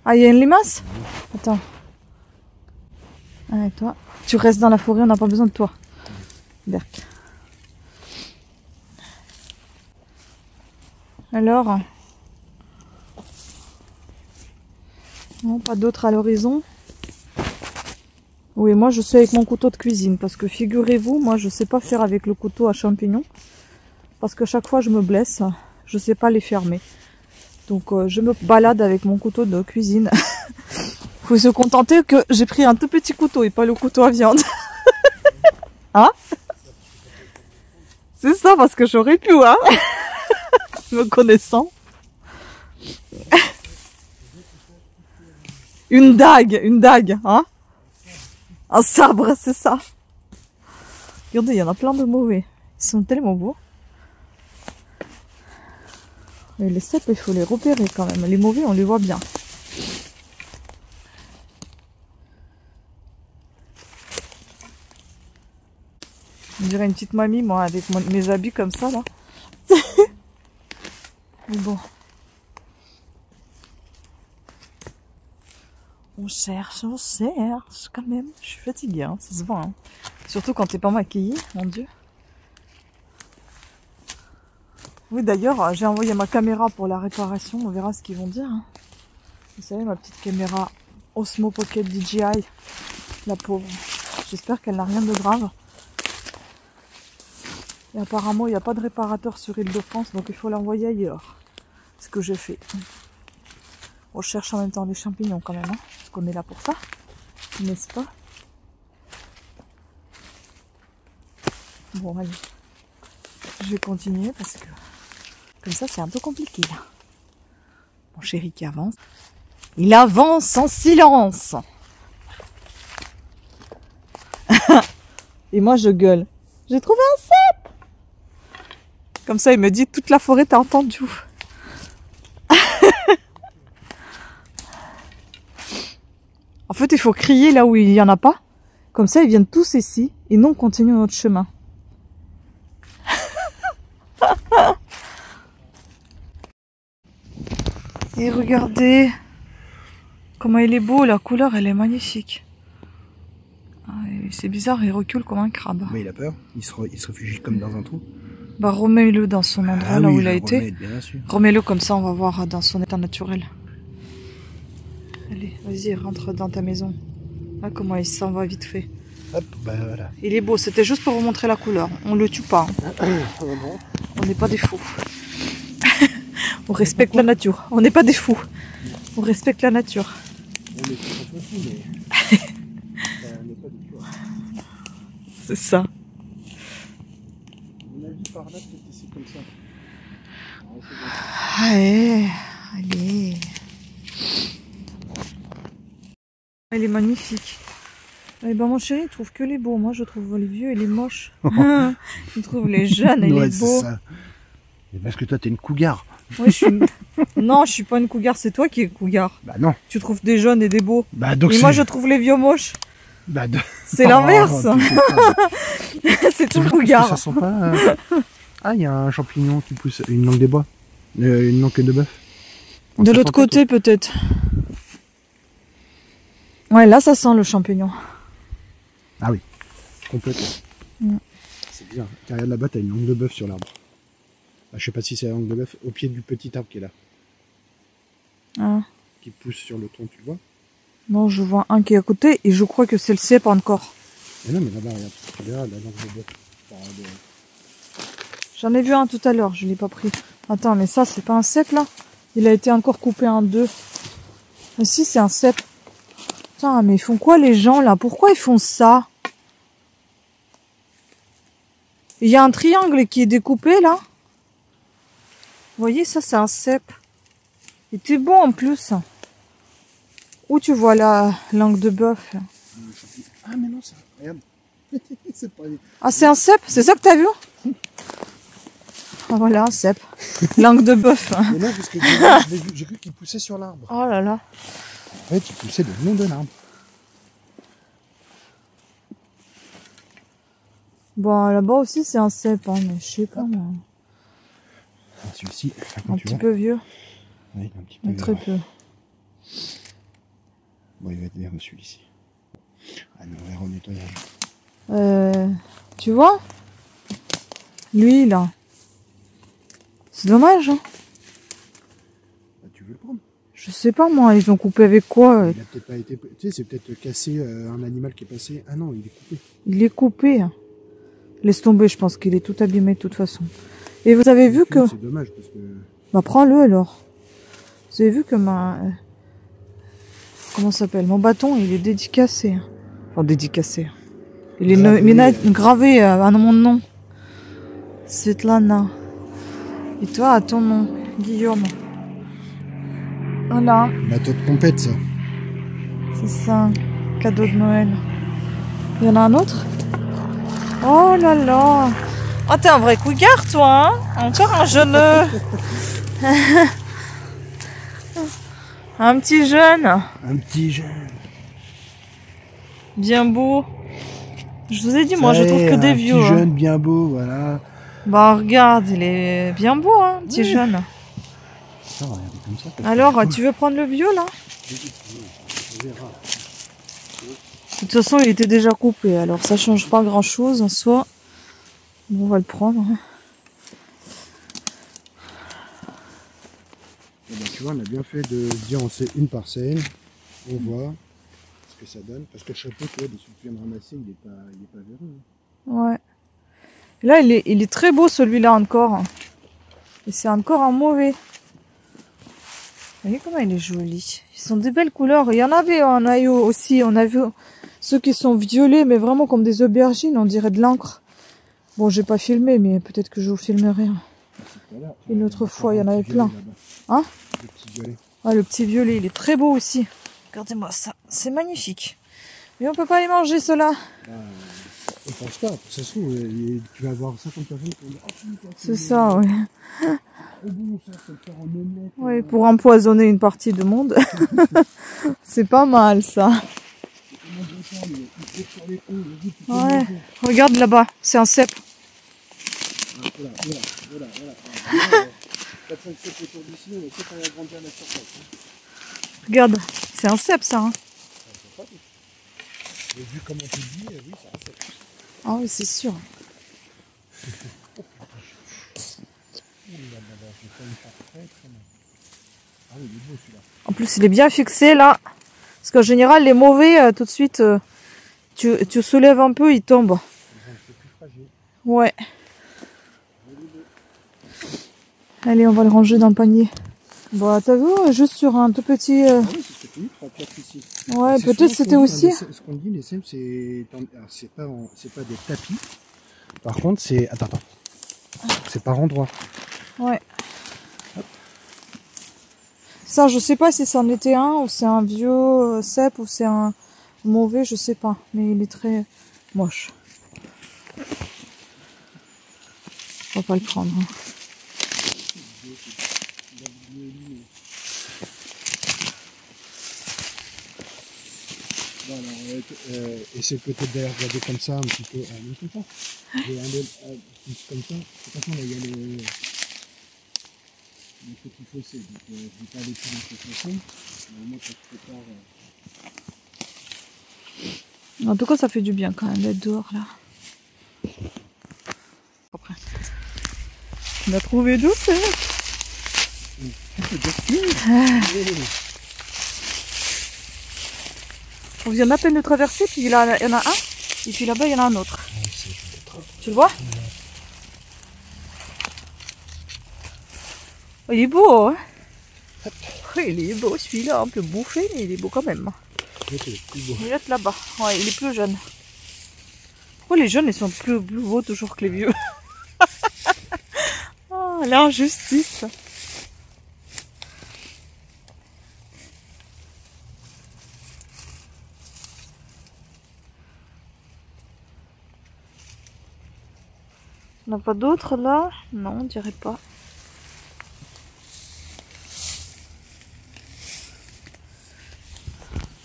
Ah, il y a une limace? Attends. Allez, toi. Tu restes dans la forêt, on n'a pas besoin de toi. Berk. Alors? Non, pas d'autres à l'horizon. Oui, moi je suis avec mon couteau de cuisine parce que figurez-vous, moi je sais pas faire avec le couteau à champignons parce que chaque fois je me blesse, je sais pas les fermer. Donc je me balade avec mon couteau de cuisine. Faut se contenter que j'ai pris un tout petit couteau et pas le couteau à viande. Hein? C'est ça parce que j'aurais pu, hein? Me connaissant. Une dague, hein? Un sabre, c'est ça. Regardez, il y en a plein de mauvais. Ils sont tellement beaux. Mais les cèpes, il faut les repérer quand même. Les mauvais, on les voit bien. On dirait une petite mamie, moi, avec mes habits comme ça, là. Mais bon. On cherche quand même. Je suis fatiguée, hein, ça se voit. Hein. Surtout quand t'es pas maquillée, mon Dieu. Oui, d'ailleurs, j'ai envoyé ma caméra pour la réparation. On verra ce qu'ils vont dire. Hein. Vous savez, ma petite caméra Osmo Pocket DJI. La pauvre. J'espère qu'elle n'a rien de grave. Et apparemment, il n'y a pas de réparateur sur Île-de-France, donc il faut l'envoyer ailleurs. Ce que j'ai fait. On cherche en même temps les champignons quand même, hein, parce qu'on est là pour ça, n'est-ce pas? Bon, allez. Je vais continuer parce que comme ça, c'est un peu compliqué là. Mon chéri qui avance. Il avance en silence. Et moi, je gueule. J'ai trouvé un cèpe. Comme ça, il me dit toute la forêt t'a entendu. En fait, il faut crier là où il n'y en a pas. Comme ça, ils viennent tous ici et nous, on continue notre chemin. Et regardez comment il est beau, la couleur, elle est magnifique. Ah, c'est bizarre, il recule comme un crabe. Mais il a peur, il se réfugie comme dans un trou. Bah remets-le dans son endroit là où il a été. Bien sûr. Remets-le comme ça, on va voir dans son état naturel. Allez, vas-y, rentre dans ta maison. Ah, comment il s'en va vite fait. Hop, bah voilà. Il est beau, c'était juste pour vous montrer la couleur. On le tue pas. Hein. On n'est pas des fous. On respecte la nature. On n'est pas des fous. On respecte la nature. On est un peu fous, mais... on n'est pas des fous. C'est ça. On a dit par là, peut-être ici comme ça. Allez, allez. Elle est magnifique. Eh ben mon chéri, il trouve que les beaux. Moi, je trouve les vieux et les moches. Il trouve les jeunes et ouais, les beaux. Ça. Et parce que toi, t'es une cougar. Ouais, non, je suis pas une cougar, c'est toi qui es cougar. Bah non. Tu trouves des jeunes et des beaux. Bah donc et moi, je trouve les vieux moches. Bah c'est l'inverse. C'est tout cougar. Ça sent pas... Ah, il y a un champignon qui pousse, une langue des bois. Une langue de bœuf. De l'autre côté, peut-être. Ouais, là, ça sent le champignon. Ah oui, complètement. C'est bien. Car regarde là-bas, t'as une langue de bœuf sur l'arbre. Ah, je sais pas si c'est la langue de bœuf, au pied du petit arbre qui est là. Ah. Qui pousse sur le tronc, tu le vois? Non, je vois un qui est à côté et je crois que c'est le cèpe encore. Mais non, mais là-bas, regarde, tu verras la langue de bœuf. J'en ai vu un tout à l'heure, je l'ai pas pris. Attends, mais ça, c'est pas un cèpe là? Il a été encore coupé en deux. Ah si, c'est un cèpe. Putain, mais ils font quoi les gens là? Pourquoi ils font ça? Il y a un triangle qui est découpé là. Vous voyez, ça c'est un cèpe. Il était beau en plus. Où tu vois la langue de bœuf? Ah mais non, ça, regarde. C'est pas... Ah, c'est un cèpe? C'est ça que t'as vu? Ah voilà, un cèpe. Langue de bœuf. Mais non, parce que j'ai cru qu'il poussait sur l'arbre. Oh là là. En fait, il poussait le long de l'arbre. Bon, là-bas aussi c'est un cèpe, hein, mais je sais pas moi. Celui-ci, Un petit peu vieux. Oui, un petit peu. Mais très peu. Bon, il va être vert celui-ci. Ah non, vert au nettoyage. Tu vois? Lui là. C'est dommage, hein. Bah, tu veux le prendre? Je sais pas moi, ils ont coupé avec quoi? Il a peut-être pas été... Tu sais, c'est peut-être cassé un animal qui est passé. Ah non, il est coupé. Il est coupé. Hein. Laisse tomber, je pense qu'il est tout abîmé de toute façon. Et vous avez vu que... C'est dommage parce que... Bah prends-le alors. Vous avez vu que ma... Comment ça s'appelle? Mon bâton, il est dédicacé. Hein. Enfin, dédicacé. Il est gravé à mon nom. Svetlana. Et toi, à ton nom, Guillaume. Voilà. Bateau de compète, ça. C'est ça. Cadeau de Noël. Il y en a un autre? Oh là là. Oh, t'es un vrai cougar, toi, hein? Encore un jeune. Un petit jeune. Un petit jeune. Bien beau. Je vous ai dit, moi, je trouve que des vieux. Un petit jeune bien beau, voilà. Bah, regarde, il est bien beau, hein, petit jeune. Ça, regardez comme ça. Alors, tu veux prendre le vieux, là? On verra. De toute façon, il était déjà coupé, alors ça change pas grand-chose en soi. Bon, on va le prendre. Hein. Et ben, tu vois, on a bien fait de dire on sait une parcelle, on voit ce que ça donne. Parce que le chapeau, tu vois, de celui que tu viens de ramasser, il est pas véreux. Hein. Ouais. Là, il est très beau celui-là encore. Et c'est encore un mauvais. Vous voyez comment il est joli. Ils sont des belles couleurs. Il y en avait en Ayo aussi. On a vu ceux qui sont violets, mais vraiment comme des aubergines. On dirait de l'encre. Bon, j'ai pas filmé, mais peut-être que je vous filmerai. Une autre fois, il y en avait plein. Hein? Le petit violet. Ah, le petit violet, il est très beau aussi. Regardez-moi ça. C'est magnifique. Mais on peut pas les manger, ceux-là. Je pense pas. Ça se trouve, tu vas avoir 50 personnes qui vont dire c'est ça, ouais. Trop bon, ça peut le faire en omelette. Oui, pour empoisonner une partie du monde. C'est pas mal, ça. Ouais. Regarde là-bas, c'est un cèpe. Voilà. 4-5 cèpes autour d'ici, on sait qu'on va grandir la surface. Regarde, c'est un cèpe, ça. Hein. Et vu comment tu le dis, oui, c'est un cèpe. Ah oui, c'est sûr. va me faire très très mal. Ah oui, il est beau celui-là. En plus, il est bien fixé là. Parce qu'en général, les mauvais, tout de suite, tu soulèves un peu, ils tombent. Ils sont un peu plus fragiles. Ouais. Allez, on va le ranger dans le panier. Bon, t'as vu, juste sur un tout petit... Ah oui, c'est ce que tu dis, 3-4 ici. Ouais, peut-être c'était aussi... Ce qu'on dit, les sèmes, c'est pas des tapis. Par contre, c'est... Attends. C'est par endroit. Ouais. Hop. Ça, je sais pas si c'en était un, ou c'est un vieux cep, ou c'est un mauvais, je sais pas. Mais il est très moche. On va pas le prendre. Hein. Voilà, essaie peut-être d'aller regarder comme ça, un petit peu, comme ça. Comme ça, de toute façon, là, il y a le petit fossé, donc je ne vais pas aller plus dans ce fossé. Normalement, quand tu prépares... En tout cas, ça fait du bien quand même d'être dehors là. Après. On a trouvé d'où c'est? On vient à peine de traverser, puis il y en a un, et puis là-bas il y en a un autre. Tu le vois? Oh, il est beau, hein? Oui, il est beau celui-là, un peu bouffé, mais il est beau quand même. Il est là-bas, ouais, il est plus jeune. Pourquoi les jeunes ils sont plus beaux toujours que les vieux? Oh, l'injustice! On n'a pas d'autres là? Non, on dirait pas.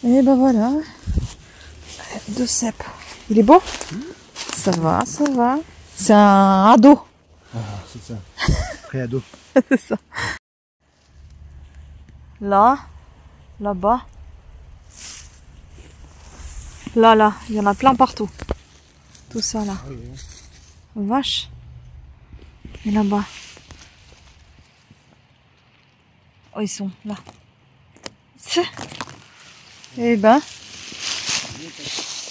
Et ben voilà. 2 cèpes. Il est beau? Ça va, ça va. C'est un ado. Ah, c'est ça. Pré-ado. C'est ça. Là, là-bas. Là, il y en a plein partout. Tout ça là. Ah, oui. Vache. Et là-bas. Oh, ils sont là. Eh ben.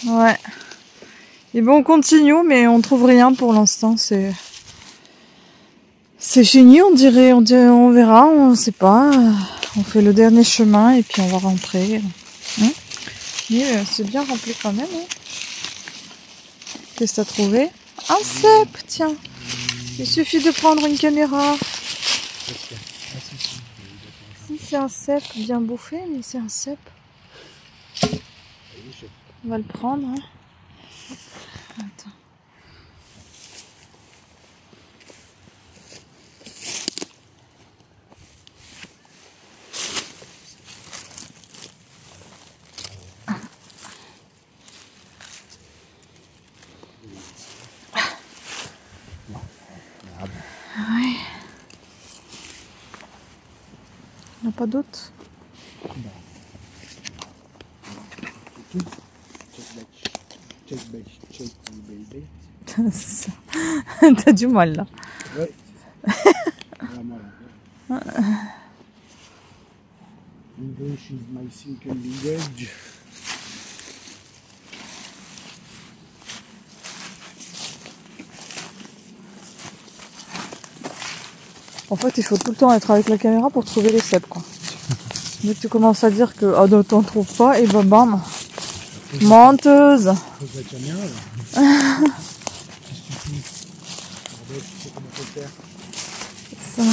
Ouais. Et ben on continue, mais on trouve rien pour l'instant. C'est fini, on dirait, on verra, on sait pas. On fait le dernier chemin et puis on va rentrer. Hein, mais c'est bien rempli quand même. Hein. Qu'est-ce que t'as trouvé? Un cep, tiens. Il suffit de prendre une caméra. Si c'est un cep bien bouffé, mais c'est un cep. On va le prendre. Hein. Attends. Ouais. Il n'y en a pas d'autres? C'est ça. T'as du mal là. Ouais. English is my second language. En fait, il faut tout le temps être avec la caméra pour trouver les cèpes, quoi. Dès que tu commences à dire que non, t'en trouves pas, et ben bam. Menteuse. Pose la caméra là. Tu sais comment faut faire. Ça.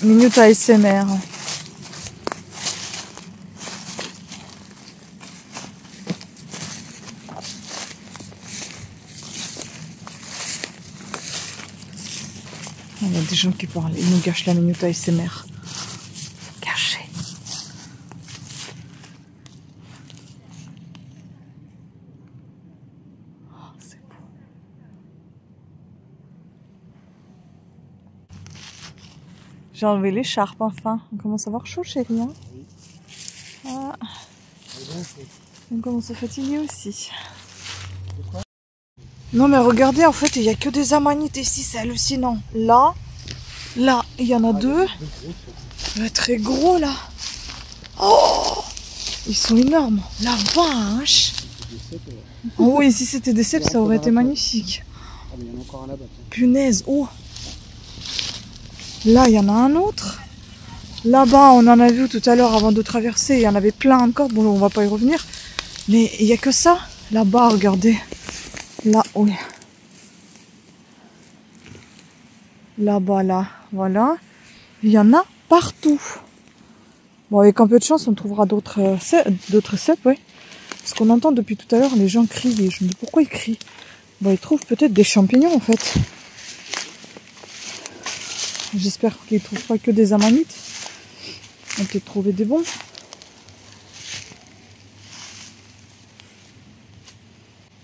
Minute ASMR. Il y a des gens qui parlent, ils nous gâchent la minute ASMR. Gâché. Oh, c'est beau. J'ai enlevé l'écharpe enfin. On commence à avoir chaud, chérie. Hein, oui. Ah. On commence à fatiguer aussi. Non mais regardez, en fait, il n'y a que des amanites ici, c'est hallucinant. Là, Là, il y en a deux. Très gros là. Oh, ils sont énormes. La vache. Oh oui, si c'était des cèpes, ça aurait été magnifique. Ah, mais il y en a encore un là-bas. Punaise, oh. Là, il y en a un autre. Là-bas, on en a vu tout à l'heure avant de traverser. Il y en avait plein encore. Bon, on va pas y revenir. Mais il n'y a que ça. Là-bas, regardez. Là, oui. Là-bas, là. Voilà. Il y en a partout. Bon, avec un peu de chance, on trouvera d'autres cèpes, oui. Parce qu'on entend depuis tout à l'heure les gens crier. Je me dis pourquoi ils crient. Bon, ils trouvent peut-être des champignons en fait. J'espère qu'ils ne trouvent pas que des amanites. On peut trouver des bons.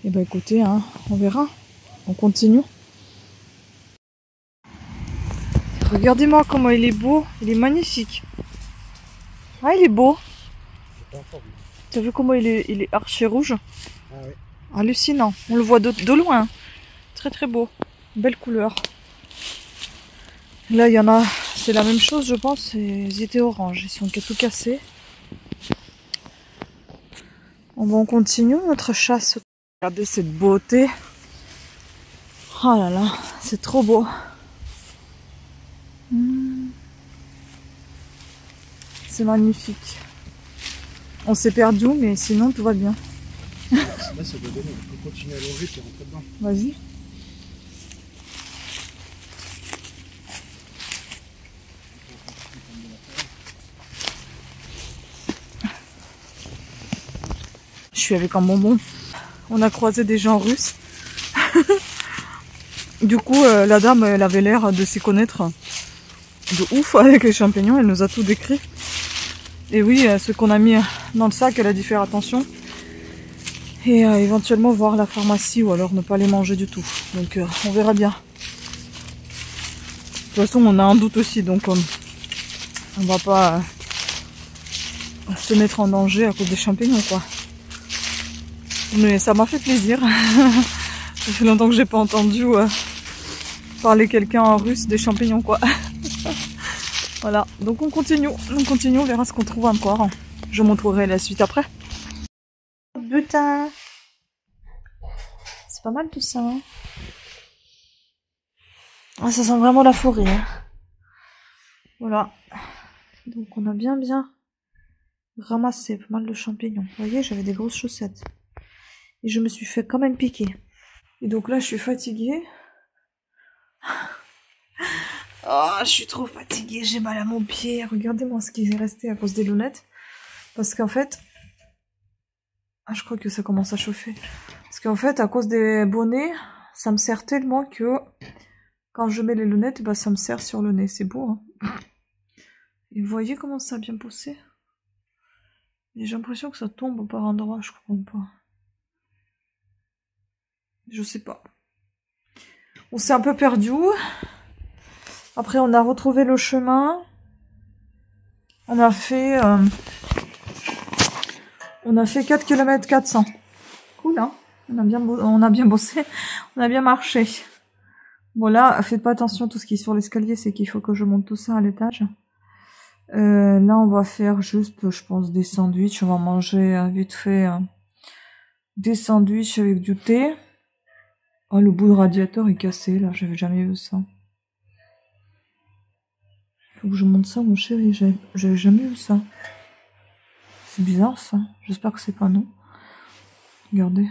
Et ben écoutez, hein, on verra. On continue. Regardez-moi comment il est beau. Il est magnifique. Ah, il est beau. T'as vu comment il est archi rouge? Ah ouais. Hallucinant. On le voit de loin. Très très beau. Belle couleur. Là, il y en a... C'est la même chose, je pense. Ils étaient oranges. Ils sont tout cassés. On continue notre chasse. Regardez cette beauté. Oh là là, c'est trop beau. C'est magnifique. On s'est perdu, mais sinon tout va bien. Là, ça doit donner. On peut continuer à longer et rentrer dedans. Vas-y. Je suis avec un bonbon. On a croisé des gens russes. Du coup, la dame, elle avait l'air de s'y connaître de ouf avec les champignons. Elle nous a tout décrit. Et oui, ce qu'on a mis dans le sac, elle a dû faire attention. Et éventuellement voir la pharmacie ou alors ne pas les manger du tout. Donc on verra bien. De toute façon, on a un doute aussi. Donc on va pas se mettre en danger à cause des champignons, quoi. Mais ça m'a fait plaisir. Ça fait longtemps que j'ai pas entendu parler quelqu'un en russe des champignons, quoi. Voilà, donc on continue, on verra ce qu'on trouve encore. Je vous montrerai la suite après. Butin. C'est pas mal tout ça. Hein, ah, ça sent vraiment la forêt. Hein. Voilà. Donc on a bien ramassé pas mal de champignons. Vous voyez, j'avais des grosses chaussettes. Et je me suis fait quand même piquer. Et donc là, je suis fatiguée. Oh, je suis trop fatiguée, j'ai mal à mon pied. Regardez-moi ce qui est resté à cause des lunettes. Parce qu'en fait... Ah, je crois que ça commence à chauffer. Parce qu'en fait, à cause des bonnets, ça me sert tellement que... Quand je mets les lunettes, bah, ça me serre sur le nez. C'est beau, hein. Et vous voyez comment ça a bien poussé? J'ai l'impression que ça tombe par endroits, je comprends pas. Je sais pas. On s'est un peu perdu. Après, on a retrouvé le chemin. On a fait 4 km 400. Cool, hein? On a bien bossé. On a bien marché. Bon, là, faites pas attention, tout ce qui est sur l'escalier, c'est qu'il faut que je monte tout ça à l'étage. Là, on va faire juste, je pense, des sandwichs. On va manger vite fait des sandwichs avec du thé. Oh, le bout de radiateur est cassé, là. J'avais jamais vu ça. Faut que je monte ça, mon chéri. J'avais jamais vu ça. C'est bizarre, ça. J'espère que c'est pas non. Regardez.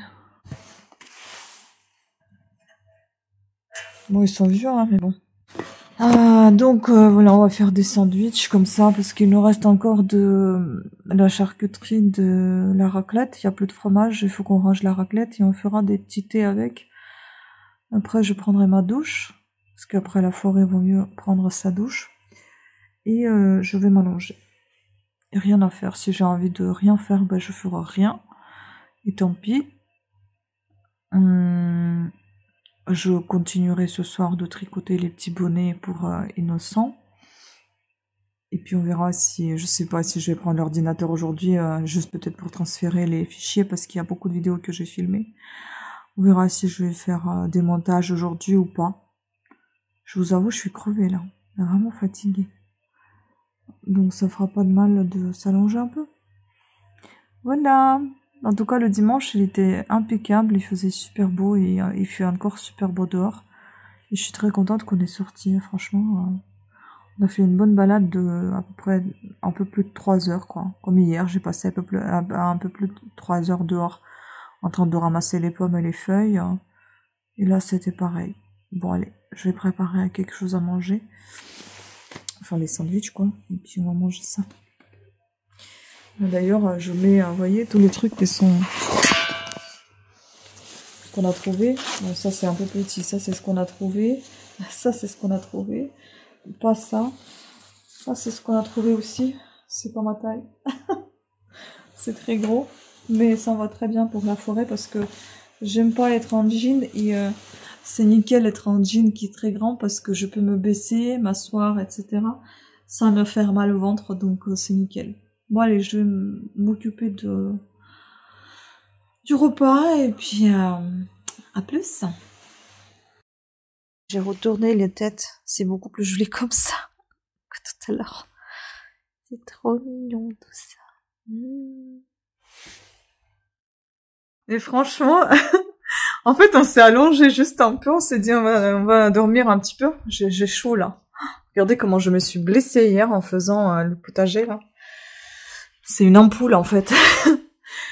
Bon, ils sont vieux, hein, mais bon. Ah, donc, voilà, on va faire des sandwichs comme ça, parce qu'il nous reste encore de la charcuterie, de la raclette. Il y a plus de fromage, il faut qu'on range la raclette et on fera des petits thés avec. Après, je prendrai ma douche, parce qu'après la forêt, il vaut mieux prendre sa douche. Et je vais m'allonger. Rien à faire. Si j'ai envie de rien faire, ben je ferai rien. Et tant pis. Je continuerai ce soir de tricoter les petits bonnets pour Innocent. Et puis on verra si, je sais pas si je vais prendre l'ordinateur aujourd'hui, juste peut-être pour transférer les fichiers, parce qu'il y a beaucoup de vidéos que j'ai filmées. On verra si je vais faire des montages aujourd'hui ou pas. Je vous avoue, je suis crevée là. Elle est vraiment fatiguée. Donc ça fera pas de mal de s'allonger un peu. Voilà. En tout cas, le dimanche, il était impeccable. Il faisait super beau et il fait encore super beau dehors. Et je suis très contente qu'on est sorti. Franchement, on a fait une bonne balade de à peu près un peu plus de 3 heures, quoi. Comme hier, j'ai passé un peu plus de 3 heures dehors en train de ramasser les pommes et les feuilles. Et là, c'était pareil. Bon, allez, je vais préparer quelque chose à manger. Enfin, les sandwichs, quoi. Et puis, on va manger ça. D'ailleurs, je mets, vous voyez, tous les trucs qu'on a trouvé. Bon, ça, c'est un peu petit. Ça, c'est ce qu'on a trouvé. Ça, c'est ce qu'on a trouvé. Pas ça. Ça, c'est ce qu'on a trouvé aussi. C'est pas ma taille. C'est très gros. Mais ça va très bien pour la forêt parce que j'aime pas être en jean et c'est nickel être en jean qui est très grand parce que je peux me baisser, m'asseoir, etc. sans me faire mal au ventre, donc c'est nickel. Bon allez, je vais m'occuper du repas et puis à plus. J'ai retourné les têtes, c'est beaucoup plus joli comme ça que tout à l'heure. C'est trop mignon tout ça. Et franchement, en fait, on s'est allongé juste un peu, on s'est dit on va dormir un petit peu. J'ai chaud là. Regardez comment je me suis blessée hier en faisant le potager là. C'est une ampoule en fait.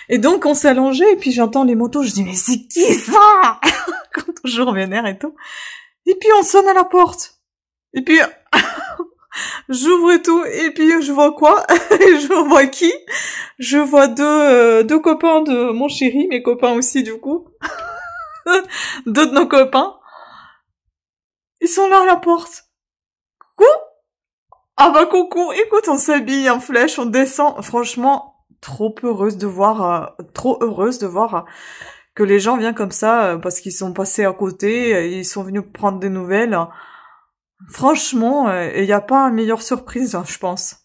Et donc on s'est allongé et puis j'entends les motos, je dis mais c'est qui ça? Quand toujours vénère et tout. Et puis on sonne à la porte. Et puis j'ouvre et tout et puis je vois quoi? Je vois qui? Je vois deux copains de mon chéri, mes copains aussi du coup. Deux de nos copains. Ils sont là à la porte. Coucou? Ah bah coucou, écoute, on s'habille en flèche, on descend. Franchement, trop heureuse de voir que les gens viennent comme ça parce qu'ils sont passés à côté, ils sont venus prendre des nouvelles. Franchement, il n'y a pas une meilleure surprise, hein, je pense.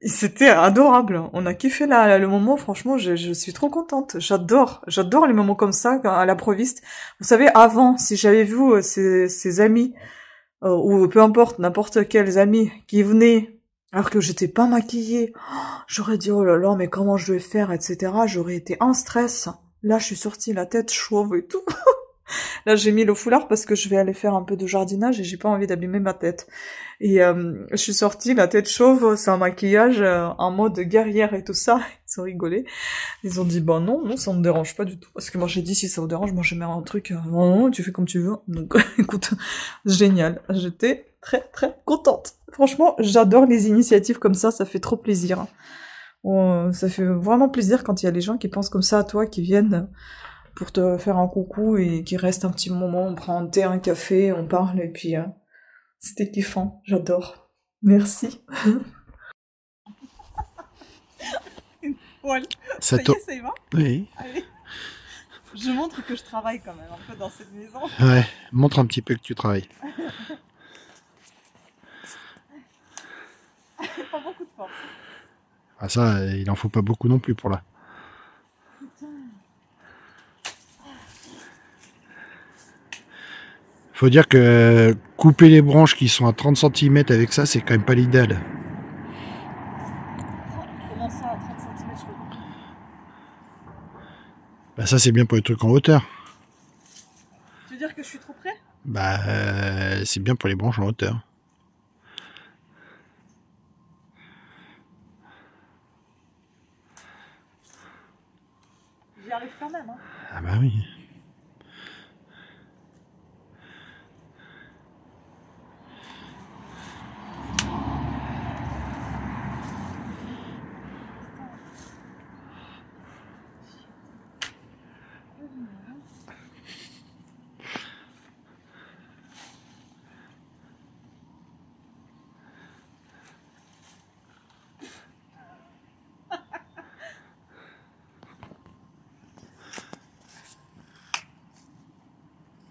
C'était adorable. On a kiffé là, le moment. Franchement, je suis trop contente. J'adore les moments comme ça à l'improviste. Vous savez, avant, si j'avais vu ces amis ou peu importe, n'importe quels amis qui venaient alors que j'étais pas maquillée, j'aurais dit oh là là, mais comment je vais faire, etc. J'aurais été en stress. Là, je suis sortie la tête chauve et tout. Là, j'ai mis le foulard parce que je vais aller faire un peu de jardinage et j'ai pas envie d'abîmer ma tête. Et je suis sortie la tête chauve, sans maquillage, en mode guerrière et tout ça. Ils ont rigolé. Ils ont dit bah non, ça me dérange pas du tout. Parce que moi j'ai dit si ça vous dérange, moi j'ai mis un truc, non, tu fais comme tu veux. Donc écoute, génial. J'étais très très contente. Franchement, j'adore les initiatives comme ça fait trop plaisir. Ça fait vraiment plaisir quand il y a les gens qui pensent comme ça à toi, qui viennent pour te faire un coucou et qui restent un petit moment, on prend un thé, un café, on parle et puis c'était kiffant, j'adore. Merci. Voilà, ça y est, ça y va? Oui. Allez. Je montre que je travaille quand même un peu dans cette maison. Ouais, montre un petit peu que tu travailles. Pas beaucoup de force. Ah ça, il en faut pas beaucoup non plus pour là. Faut dire que couper les branches qui sont à 30 cm avec ça, c'est quand même pas l'idéal. Comment ça, à 30 cm, je peux pas? Bah ça, c'est bien pour les trucs en hauteur. Tu veux dire que je suis trop près? Bah, c'est bien pour les branches en hauteur. J'y arrive quand même, hein. Ah bah oui.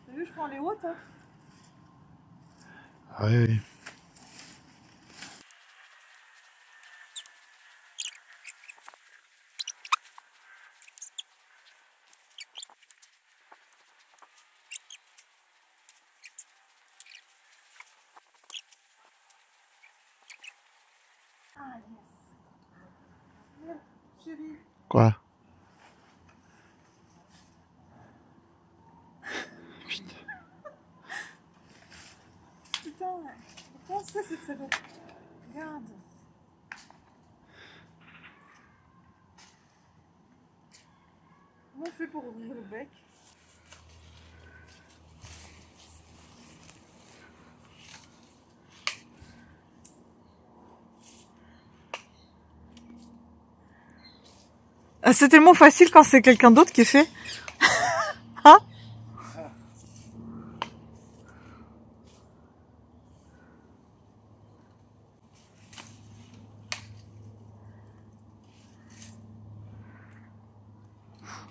T'as vu, je prends les hautes, hein. Ah oui, oui. Chérie. Quoi? Putain, comment c'est cette salope? Regarde. Comment on fait pour ouvrir le bec? Ah, c'est tellement facile quand c'est quelqu'un d'autre qui fait. Hein?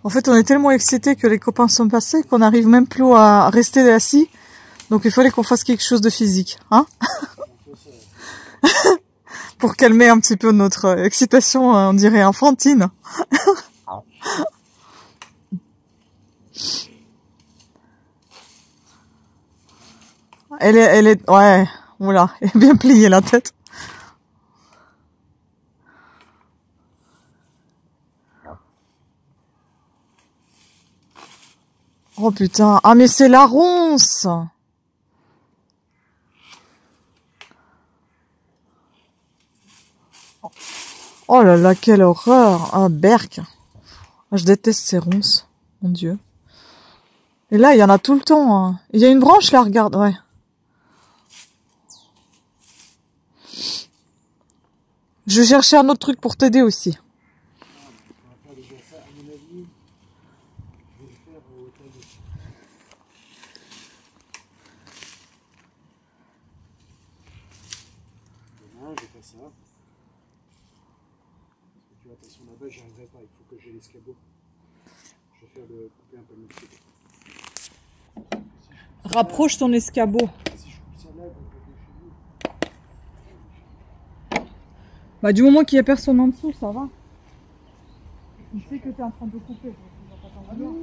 En fait, on est tellement excités que les copains sont passés qu'on n'arrive même plus à rester assis. Donc il fallait qu'on fasse quelque chose de physique, hein? Pour calmer un petit peu notre excitation, on dirait enfantine. Elle est, ouais, oula, elle est bien pliée la tête. Oh putain, ah mais c'est la ronce! Oh là là, quelle horreur! Ah, berk! Je déteste ces ronces, mon Dieu. Et là, il y en a tout le temps. Hein. Il y a une branche là, regarde, ouais. Je cherchais un autre truc pour t'aider aussi. Demain, je fais ça. Tu vois, attention là-bas, j'y arriverai pas. Il faut que j'ai l'escabeau. Je vais faire le couper un peu le truc. Rapproche ton escabeau. Si je coupe ça là, il va chez lui. Bah du moment qu'il y a personne en dessous, ça va. Tu sais que t'es en train de couper. Tu vas pas t'en vouloir.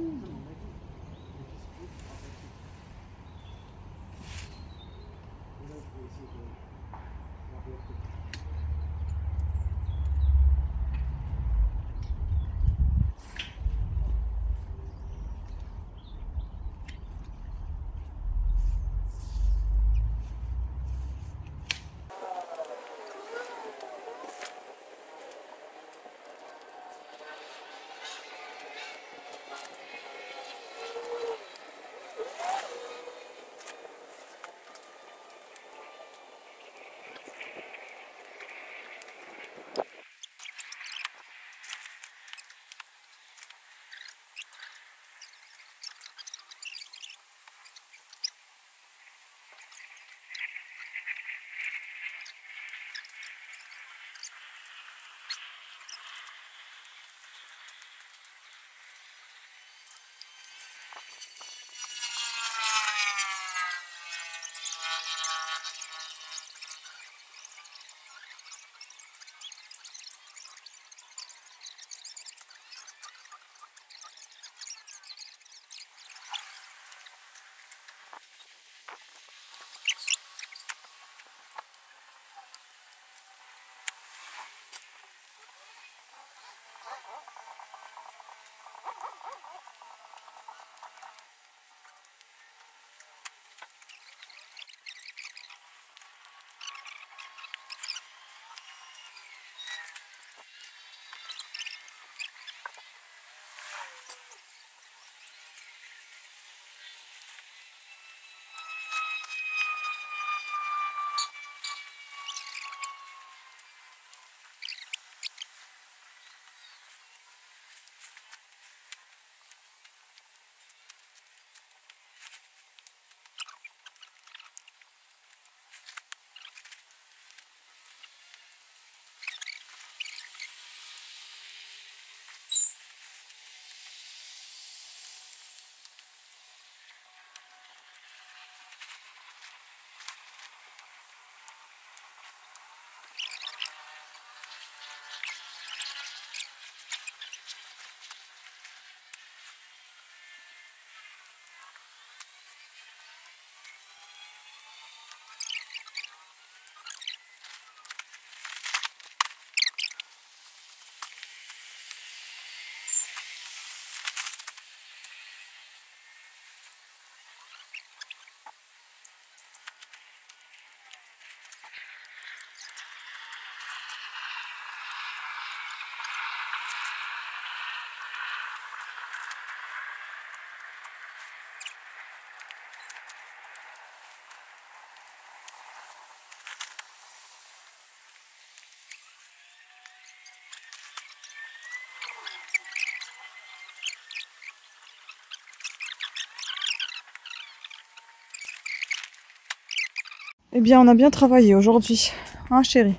Eh bien, on a bien travaillé aujourd'hui, hein chérie?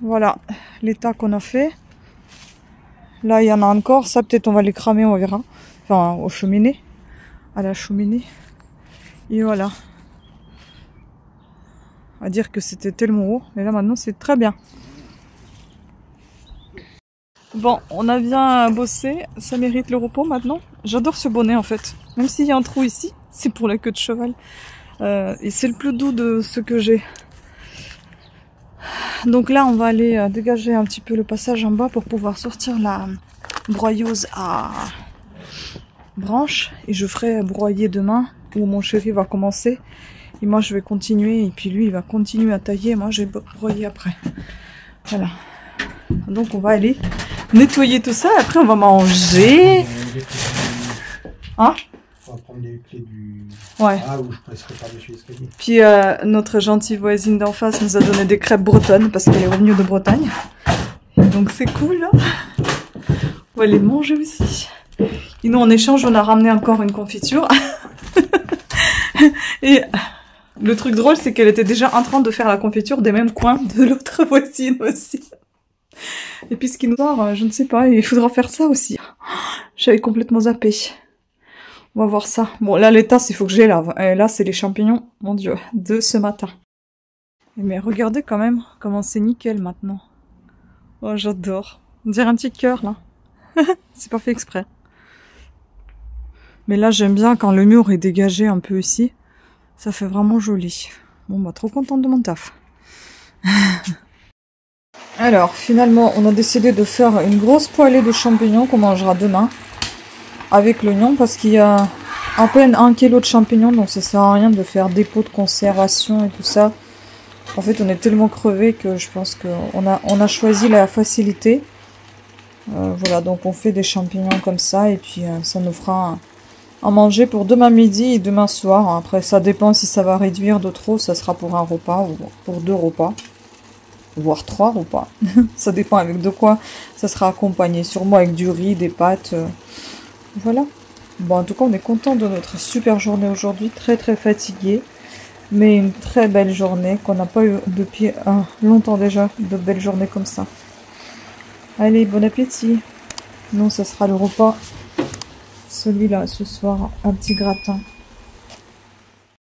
Voilà l'état qu'on a fait. Là, il y en a encore. Ça, peut-être on va les cramer, on verra. Enfin, aux cheminées. À la cheminée. Et voilà. On va dire que c'était tellement haut. Mais là, maintenant, c'est très bien. Bon, on a bien bossé. Ça mérite le repos maintenant. J'adore ce bonnet, en fait. Même s'il y a un trou ici, c'est pour la queue de cheval. Et c'est le plus doux de ce que j'ai. Donc là, on va aller dégager un petit peu le passage en bas pour pouvoir sortir la broyeuse à branche. Et je ferai broyer demain, où mon chéri va commencer. Et moi, je vais continuer. Et puis lui, il va continuer à tailler. Moi, je vais broyer après. Voilà. Donc, on va aller nettoyer tout ça. Après, on va manger. Hein? On va prendre les clés du... Ouais. Ah, où je presserai par-dessus l'escalier. Puis notre gentille voisine d'en face nous a donné des crêpes bretonnes parce qu'elle est revenue de Bretagne. Donc c'est cool, hein. On va les manger aussi. Et nous, en échange, on a ramené encore une confiture. Et le truc drôle, c'est qu'elle était déjà en train de faire la confiture des mêmes coins de l'autre voisine aussi. Et puis ce qui nous sort, je ne sais pas, il faudra faire ça aussi. J'avais complètement zappé. On va voir ça. Bon, là, les tasses, il faut que j'ai lave. Et là, c'est les champignons, mon Dieu, de ce matin. Mais regardez quand même comment c'est nickel maintenant. Oh, j'adore. On dirait un petit cœur, là. C'est pas fait exprès. Mais là, j'aime bien quand le mur est dégagé un peu ici. Ça fait vraiment joli. Bon, bah, trop contente de mon taf. Alors, finalement, on a décidé de faire une grosse poêlée de champignons qu'on mangera demain. Avec l'oignon, parce qu'il y a à peine 1 kg de champignons, donc ça sert à rien de faire des pots de conservation et tout ça. En fait, on est tellement crevés que je pense qu'on a choisi la facilité. Voilà, donc on fait des champignons comme ça, et puis ça nous fera à manger pour demain midi et demain soir. Après, ça dépend si ça va réduire de trop, ça sera pour un repas ou pour 2 repas. Voire 3 repas. Ça dépend avec de quoi ça sera accompagné. Sûrement avec du riz, des pâtes... Voilà. Bon, en tout cas, on est content de notre super journée aujourd'hui. Très, très fatigué. Mais une très belle journée qu'on n'a pas eu depuis longtemps déjà. De belles journées comme ça. Allez, bon appétit. Nous, ça sera le repas. Celui-là, ce soir, un petit gratin.